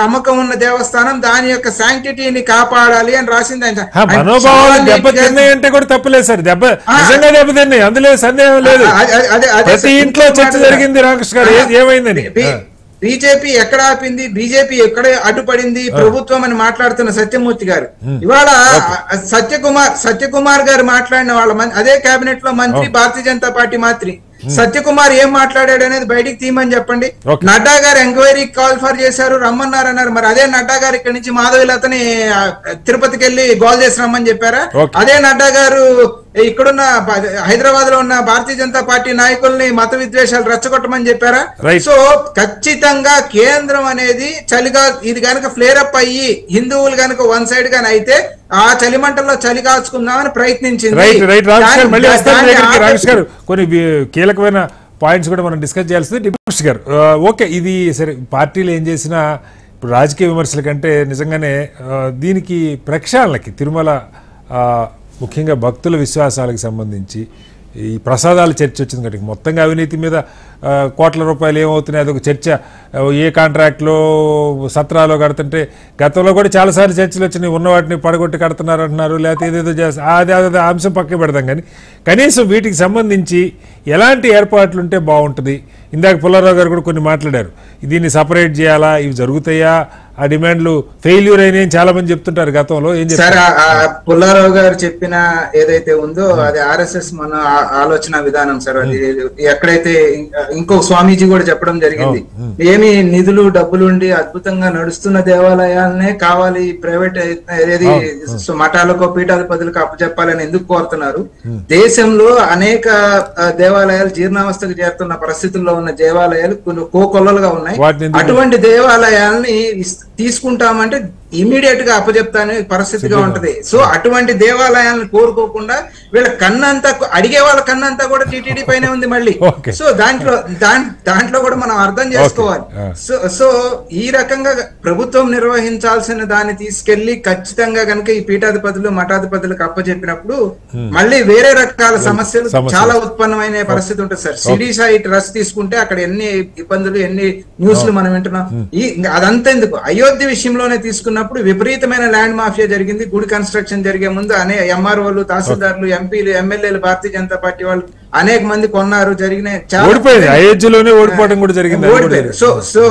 నమ్మకం ఉన్న దేవస్థానం, దాని యొక్క శాంక్టిటీని కాపాడాలి అని రాసింది ఆయన. మనోభావాలు దెబ్బ తిన్నాయంటే కూడా తప్పలేదు సార్, నిజంగా దెబ్బ తిన్నాయి, అందులో సందేహం లేదు. ప్రతి ఇంట్లో చర్చ జరిగింది రామకృష్ణ గారు, ఏమైందని. బీజేపీ ఎక్కడ ఆపింది, బీజేపీ ఎక్కడ అడ్డుపడింది ప్రభుత్వం అని మాట్లాడుతున్న సత్యమూర్తి గారు, ఇవాళ సత్యకుమార్ గారు మాట్లాడిన వాళ్ళ అదే కేబినెట్ లో మంత్రి, భారతీయ జనతా పార్టీ మంత్రి సత్యకుమార్ ఏం మాట్లాడాడు అనేది బయటికి తీయమని చెప్పండి. నడ్డా గారు ఎంక్వైరీ కాల్ ఫర్ చేశారు, రమ్మన్నారు అన్నారు. మరి అదే నడ్డా గారు ఇక్కడ నుంచి మాధవిలతని తిరుపతికి వెళ్ళి గోల్ చేసి రమ్మని చెప్పారా? అదే నడ్డా గారు ఇక్కడున్న హైదరాబాద్ లో ఉన్న భారతీయ జనతా పార్టీ నాయకుల్ని మత విద్వేషాలు రెచ్చగొట్టమని చెప్పారా? సో ఖచ్చితంగా కేంద్రం అనేది చలిగా ఇది కనుక ఫ్లేర్ అప్ అయ్యి హిందువులు కనుక వన్ సైడ్ గాని అయితే ఆ చలిమంటల్లో చలి కాచుకుందామని ప్రయత్నించింది. కొన్ని కీలకమైన పాయింట్స్ కూడా మనం డిస్కస్ చేయాల్సింది డిప్యూటీ గారు. ఓకే, ఇది సరే, పార్టీలు ఏం చేసినా ఇప్పుడు రాజకీయ విమర్శల కంటే నిజంగానే దీనికి ప్రక్షాళనకి తిరుమల ముఖ్యంగా భక్తుల విశ్వాసాలకు సంబంధించి ఈ ప్రసాదాల చర్చ వచ్చింది కాబట్టి మొత్తంగా అవినీతి మీద కోట్ల రూపాయలు ఏమవుతున్నాయి అదొక చర్చ. ఏ కాంట్రాక్ట్లో సత్రాలో కడుతుంటే గతంలో కూడా చాలాసార్లు చర్చలు వచ్చినాయి, ఉన్న వాటిని పడగొట్టి కడుతున్నారు అంటున్నారు, లేకపోతే ఏదేదో చేస్తారు, అదే అంశం పక్క పెడతాం. కానీ కనీసం వీటికి సంబంధించి ఎలాంటి ఏర్పాట్లు ఉంటే బాగుంటుంది? ఇందాక పుల్లారావు గారు కూడా కొన్ని మాట్లాడారు, దీన్ని సపరేట్ చేయాలా, ఇవి జరుగుతాయా ఆ డిమాండ్లు ఫెయిల్యూర్ అయినాయని చాలా మంది చెప్తుంటారు గతంలో. ఏం చెప్తారు? పుల్లారావు గారు చెప్పిన ఏదైతే ఉందో అది ఆర్ఎస్ఎస్ మన ఆలోచన విధానం సార్. అది ఎక్కడైతే ఇంకో స్వామీజీ కూడా చెప్పడం జరిగింది, ఏమి నిధులు డబ్బులు ఉండి అద్భుతంగా నడుస్తున్న దేవాలయాలనే కావాలి ప్రైవేట్ ఏది మఠాలకు పీఠాధిపతులకు అప్పచెప్పాలని ఎందుకు కోరుతున్నారు? దేశంలో అనేక దేవాలయాలు జీర్ణావస్థకు చేరుతున్న పరిస్థితుల్లో ఉన్న దేవాలయాలు కొన్ని కోకొల్లలుగా ఉన్నాయి. అటువంటి దేవాలయాల్ని తీసుకుంటామంటే ఇమీడియట్ గా అప్పచెప్తానే పరిస్థితిగా ఉంటది. సో అటువంటి దేవాలయాలను కోరుకోకుండా వీళ్ళ కన్నంతా అడిగే వాళ్ళ కన్నంతా కూడా టీటీడీ పైనే ఉంది మళ్ళీ. సో దాంట్లో కూడా మనం అర్థం చేసుకోవాలి. సో ఈ రకంగా ప్రభుత్వం నిర్వహించాల్సిన దాన్ని తీసుకెళ్లి ఖచ్చితంగా కనుక ఈ పీఠాధిపతులు మఠాధిపతులకు అప్పచెప్పినప్పుడు మళ్ళీ వేరే రకాల సమస్యలు చాలా ఉత్పన్నమైన పరిస్థితి ఉంటుంది సార్. సిడి సాయి ట్రస్ట్ తీసుకుంటే అక్కడ ఎన్ని ఇబ్బందులు ఎన్ని న్యూస్లు మనం వింటున్నాం. అదంతా ఎందుకు, అయోధ్య విషయంలోనే తీసుకున్నప్పుడు విపరీతమైన ల్యాండ్ మాఫియా జరిగింది. గుడి కన్స్ట్రక్షన్ జరిగే ముందు ఎంఆర్ఓలు తహసీల్దార్లు ఎంపీలు ఎమ్మెల్యేలు భారతీయ జనతా పార్టీ వాళ్ళు అనేక మంది కొన్నారు. జరిగిన అయోధ్యలోనే ఓడిపోవడం కూడా జరిగింది. సో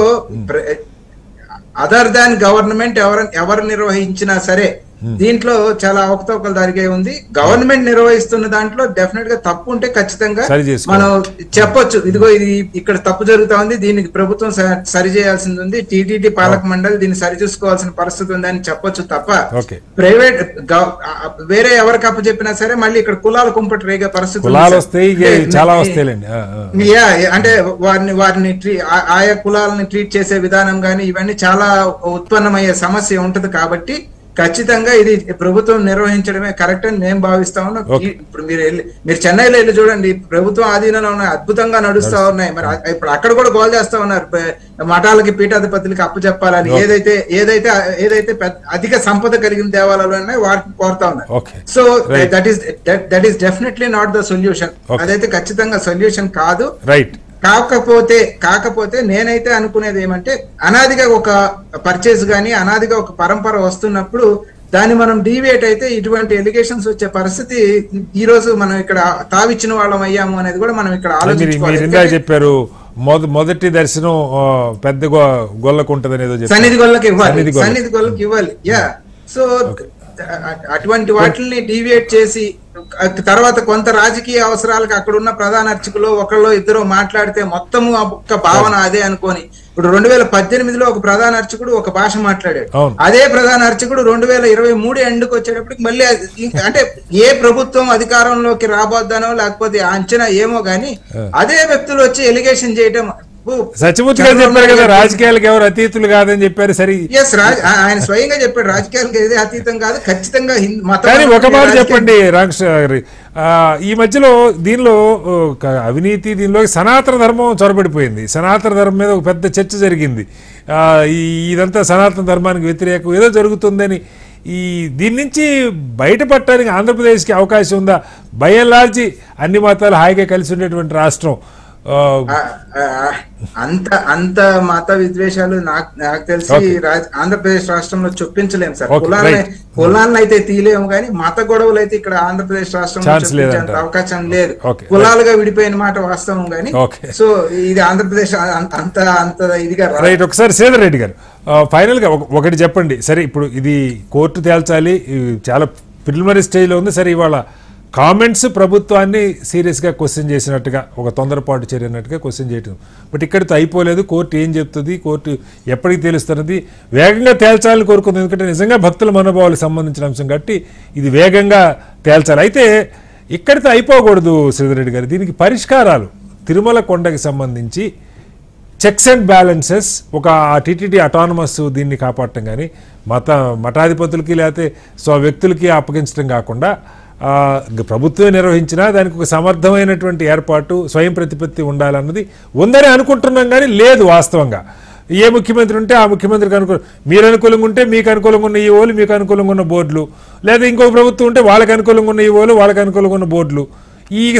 అదర్ దాన్ గవర్నమెంట్ ఎవరు నిర్వహించినా సరే దీంట్లో చాలా అవకతవకలు జరిగే ఉంది. గవర్నమెంట్ నిర్వహిస్తున్న దాంట్లో డెఫినెట్ గా తప్పు ఉంటే ఖచ్చితంగా మనం చెప్పొచ్చు, ఇదిగో ఇది ఇక్కడ తప్పు జరుగుతా ఉంది, దీనికి ప్రభుత్వం సరి చేయాల్సింది ఉంది, టీటీడీ పాలక మండలి దీన్ని సరి చూసుకోవాల్సిన పరిస్థితి ఉంది అని చెప్పొచ్చు తప్ప ప్రైవేట్ వేరే ఎవరికి అప్పు చెప్పినా సరే మళ్ళీ ఇక్కడ కులాల కుంపటి రేగే పరిస్థితి అంటే వారిని ఆయా కులాలని ట్రీట్ చేసే విధానం గానీ ఇవన్నీ చాలా ఉత్పన్నమయ్యే సమస్య ఉంటది. కాబట్టి ఖచ్చితంగా ఇది ప్రభుత్వం నిర్వహించడమే కరెక్ట్ అని నేను భావిస్తా ఉన్నా. ఇప్పుడు మీరు చెన్నైలో వెళ్ళి చూడండి, ప్రభుత్వం ఆధీనంలో ఉన్నాయి, అద్భుతంగా నడుస్తా ఉన్నాయి. మరి ఇప్పుడు అక్కడ కూడా గోల్ చేస్తా ఉన్నారు మఠాలకి పీఠాధిపతులకి అప్పు చెప్పాలని. ఏదైతే అధిక సంపద కలిగిన దేవాలయాలు ఉన్నాయి వాటిని కోరుతా ఉన్నారు. So that is definitely not the solution. అదైతే ఖచ్చితంగా సొల్యూషన్ కాదు. కాకపోతే నేనైతే అనుకునేది ఏమంటే అనాదిగా ఒక పర్చేస్ గానీ అనాదిగా ఒక పరంపర వస్తున్నప్పుడు దాన్ని మనం డీవియేట్ అయితే ఇటువంటి ఎలిగేషన్స్ వచ్చే పరిస్థితి ఈ రోజు మనం ఇక్కడ తావిచ్చిన వాళ్ళం అయ్యాము అనేది కూడా మనం ఇక్కడ ఆలోచించుకోవాలి. చెప్పారు మొదటి దర్శనం పెద్ద గొల్లకు ఉంటది, సన్నిధి గొల్లకి ఇవ్వాలి. సో అటువంటి వాటిని డీవియేట్ చేసి తర్వాత కొంత రాజకీయ అవసరాలకు అక్కడ ఉన్న ప్రధాన అర్చకులు ఒకళ్ళు ఇద్దరు మాట్లాడితే మొత్తము ఒక్క భావన అదే అనుకోని ఇప్పుడు 2018లో ఒక ప్రధాన అర్చకుడు ఒక భాష మాట్లాడాడు. అదే ప్రధాన అర్చకుడు 2023 ఎండ్కి వచ్చేటప్పటికి మళ్ళీ అంటే ఏ ప్రభుత్వం అధికారంలోకి రాబోద్దనో లేకపోతే అంచనా ఏమో గాని అదే వ్యక్తులు వచ్చి ఎలిగేషన్ చేయటం సత్యమూర్తి గారు చెప్పారు కదా రాజకీయాలకు ఎవరు అతీతులు కాదని చెప్పారు. సరే ఆయన స్వయంగా చెప్పాడు రాజకీయాలకు ఏదే అతీతం కాదు ఖచ్చితంగా. కానీ ఒక మాట చెప్పండి రామకృష్ణ గారి, ఈ మధ్యలో దీనిలో అవినీతి దీనిలో సనాతన ధర్మం చొరబడిపోయింది. సనాతన ధర్మం మీద ఒక పెద్ద చర్చ జరిగింది. ఇదంతా సనాతన ధర్మానికి వ్యతిరేకం ఏదో జరుగుతుందని. దీని నుంచి బయటపడటానికి ఆంధ్రప్రదేశ్కి అవకాశం ఉందా? బై అండ్ లార్జ్ అన్ని మతాలు హాయిగా కలిసి ఉండేటువంటి రాష్ట్రం. అంత మత విద్వేషాలు నాకు తెలిసి ఆంధ్రప్రదేశ్ రాష్ట్రంలో చొప్పించలేము సార్. కులాలను అయితే తీయలేము కానీ మత గొడవలు అయితే ఇక్కడ ఆంధ్రప్రదేశ్ రాష్ట్రంలో చొప్పించేంత అవకాశం లేదు. కులాలుగా విడిపోయిన మాట వాస్తవం కానీ. సో ఇది ఆంధ్రప్రదేశ్ అంత ఇదిగా రైట్. ఒకసారి శ్రీధర్ రెడ్డి గారు ఫైనల్ గా ఒకటి చెప్పండి. సరే ఇప్పుడు ఇది కోర్టు తేల్చాలి, చాలా ప్రిలిమినరీ స్టేజ్ లో ఉంది. సరే ఇవాళ కామెంట్స్ ప్రభుత్వాన్ని సీరియస్గా క్వశ్చన్ చేసినట్టుగా ఒక తొందరపాటు చర్యన్నట్టుగా క్వశ్చన్ చేయటం. బట్ ఇక్కడితో అయిపోలేదు. కోర్టు ఏం చెప్తుంది, కోర్టు ఎప్పటికి తేలుస్తున్నది, వేగంగా తేల్చాలని కోరుకుంది. ఎందుకంటే నిజంగా భక్తుల మనోభావాలకు సంబంధించిన అంశం కాబట్టి ఇది వేగంగా తేల్చాలి. అయితే ఇక్కడితో అయిపోకూడదు శ్రీధర్ రెడ్డి గారు. దీనికి పరిష్కారాలు తిరుమల కొండకి సంబంధించి చెక్స్ అండ్ బ్యాలెన్సెస్, ఒక టీటీడీ అటానమస్ దీన్ని కాపాడటం కానీ మఠాధిపతులకి లేకపోతే వ్యక్తులకి అప్పగించడం కాకుండా ప్రభుత్వమే నిర్వహించినా దానికి ఒక సమర్థమైనటువంటి ఏర్పాటు స్వయం ప్రతిపత్తి ఉండాలన్నది ఉందని అనుకుంటున్నాం. కానీ లేదు వాస్తవంగా. ఏ ముఖ్యమంత్రి ఉంటే ఆ ముఖ్యమంత్రికి మీరు అనుకూలంగా ఉంటే మీకు అనుకూలంగా ఉన్న ఈవోలు, మీకు అనుకూలంగా ఉన్న బోర్డులు, లేదా ఇంకో ప్రభుత్వం ఉంటే వాళ్ళకి అనుకూలంగా ఉన్న ఈవోలు, వాళ్ళకి అనుకూలంగా ఉన్న బోర్డులు.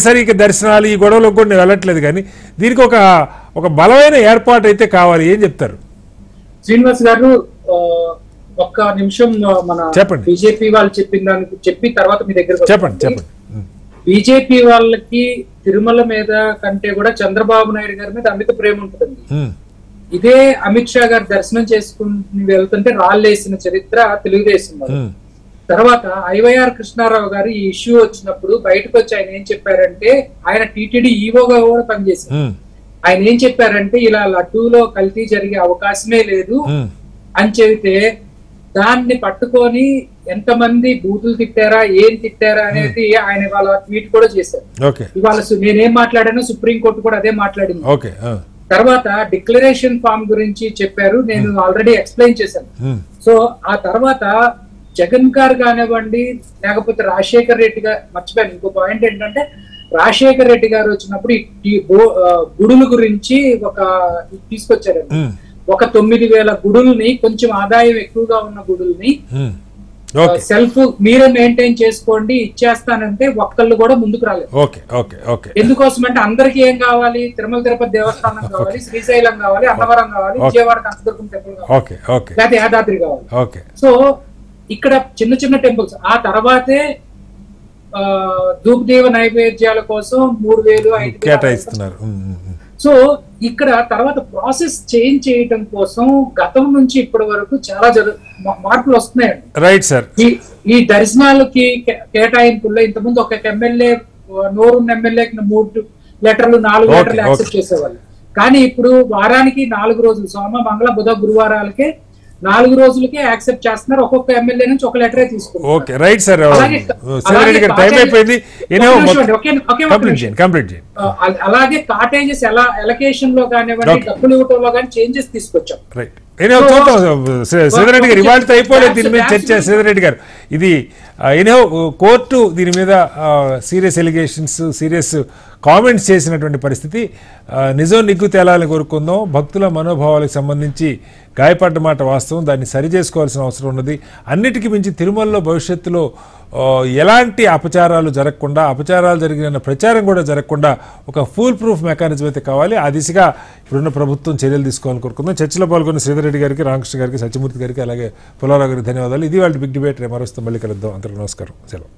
సరిగ్గా దర్శనాలు ఈ గొడవలకు కూడా నేను వెళ్ళట్లేదు. కానీ దీనికి ఒక బలమైన ఏర్పాటు అయితే కావాలి. ఏం చెప్తారు శ్రీనివాస్ గారు? ఒక్క నిమిషం మన బీజేపీ వాళ్ళు చెప్పిన దానికి చెప్పి తర్వాత మీ దగ్గర చెప్పండి. బీజేపీ వాళ్ళకి తిరుమల మీద కంటే కూడా చంద్రబాబు నాయుడు గారి మీద అమిత ప్రేమ ఉంటుందండి. ఇదే అమిత్ షా గారు దర్శనం చేసుకుని వెళ్తుంటే రాళ్ళేసిన చరిత్ర తెలుగుదేశం. తర్వాత ఐవైఆర్ కృష్ణారావు గారు ఈ ఇష్యూ వచ్చినప్పుడు బయటకు వచ్చి ఆయన ఏం చెప్పారంటే, ఆయన టీటీడీ ఈవోగా కూడా పనిచేశారు. ఆయన ఏం చెప్పారంటే ఇలా లడ్డూలో కల్తీ జరిగే అవకాశమే లేదు అని చెబితే దాన్ని పట్టుకొని ఎంతమంది బూతులు తిట్టారా ఏం తిట్టారా అనేది ఆయన ఇవాళ ట్వీట్ కూడా చేశారు. ఇవాళ నేనేం మాట్లాడానో సుప్రీంకోర్టు కూడా అదే మాట్లాడింది. తర్వాత డిక్లరేషన్ ఫామ్ గురించి చెప్పారు, నేను ఆల్రెడీ ఎక్స్ప్లెయిన్ చేశాను. సో ఆ తర్వాత జగన్ గారు కానివ్వండి లేకపోతే రాజశేఖర్ రెడ్డి గారు, మర్చిపోయాను ఇంకో పాయింట్ ఏంటంటే, రాజశేఖర్ రెడ్డి గారు వచ్చినప్పుడు ఈ గుడుల గురించి ఒక తీసుకొచ్చారండి. ఒక 9,000 గుడుల్ని, కొంచెం ఆదాయం ఎక్కువగా ఉన్న గుడుల్ని సెల్ఫ్ మీరే మెయింటైన్ చేసుకోండి ఇచ్చేస్తానంటే ఒక్కళ్ళు కూడా ముందుకు రాలేదు. ఎందుకోసం అంటే అందరికి ఏం కావాలి, తిరుమల తిరుపతి దేవస్థానం కావాలి, శ్రీశైలం కావాలి, అన్నవరం కావాలి, విజయవాడ కనకదుర్గం టెంపుల్ కావాలి, లేకపోతే యాదాద్రి కావాలి. సో ఇక్కడ చిన్న చిన్న టెంపుల్స్, ఆ తర్వాతే ధూపదీవ నైవేద్యాల కోసం 3,000-5,000 కేటాయిస్తున్నారు. సో ఇక్కడ తర్వాత ప్రాసెస్ చేంజ్ చేయడం కోసం గతం నుంచి ఇప్పటి వరకు చాలా మార్పులు వస్తున్నాయండి. Right sir. ఈ దర్శనాలకి కేటాయింపుల్లో ఇంతకుముందు ఒక ఎమ్మెల్యే, నోరున్న ఎమ్మెల్యేకి 3 లెటర్లు 4 లెటర్లు యాక్సెప్ట్ చేసేవాళ్ళు. కానీ ఇప్పుడు వారానికి 4 రోజులు, సోమ మంగళ బుధ గురువారాలకే 4 రోజులకే యాక్సెప్ట్ చేస్తున్నారు. ఒక్కొక్క ఎమ్మెల్యే నుంచి ఒక లెటరే తీసుకుంటారు. అలాగే కాటేజెస్ ఎలా ఎలకేషన్ లో కానివ్వండి, డబ్బులు ఇవ్వటంలో కానీ చేంజెస్ తీసుకొచ్చాం. శ్రీధరెడ్డి గారు ఇవాళ అయిపోలేదు దీని మీద చర్చ. శ్రీధరెడ్డి గారు, ఇది కోర్టు దీని మీద సీరియస్ ఎలిగేషన్స్, సీరియస్ కామెంట్స్ చేసినటువంటి పరిస్థితి. నిజం నిగ్గు తేలాలని కోరుకుందాం. భక్తుల మనోభావాలకు సంబంధించి గాయపడ్డ మాట వాస్తవం, దాన్ని సరి చేసుకోవాల్సిన అవసరం ఉన్నది. అన్నిటికీ మించి తిరుమలలో భవిష్యత్తులో ఎలాంటి అపచారాలు జరగకుండా, అపచారాలు జరిగిన ప్రచారం కూడా జరగకుండా ఒక ఫుల్ ప్రూఫ్ మెకానిజం అయితే కావాలి. ఆ దిశగా ఇప్పుడున్న ప్రభుత్వం చర్యలు తీసుకోవాలని కోరుకుందాం. చర్చలో పాల్గొన్న శ్రీధరెడ్డి గారికి, రామకృష్ణ గారికి, సత్యమూర్తి గారికి, అలాగే పుల్లారావు గారికి ధన్యవాదాలు. ఇది వాళ్ళ బిగ్ డిబేట్. మరొస్తే మళ్ళీ కలుద్దాం. అందరికీ నమస్కారం. సెలవు.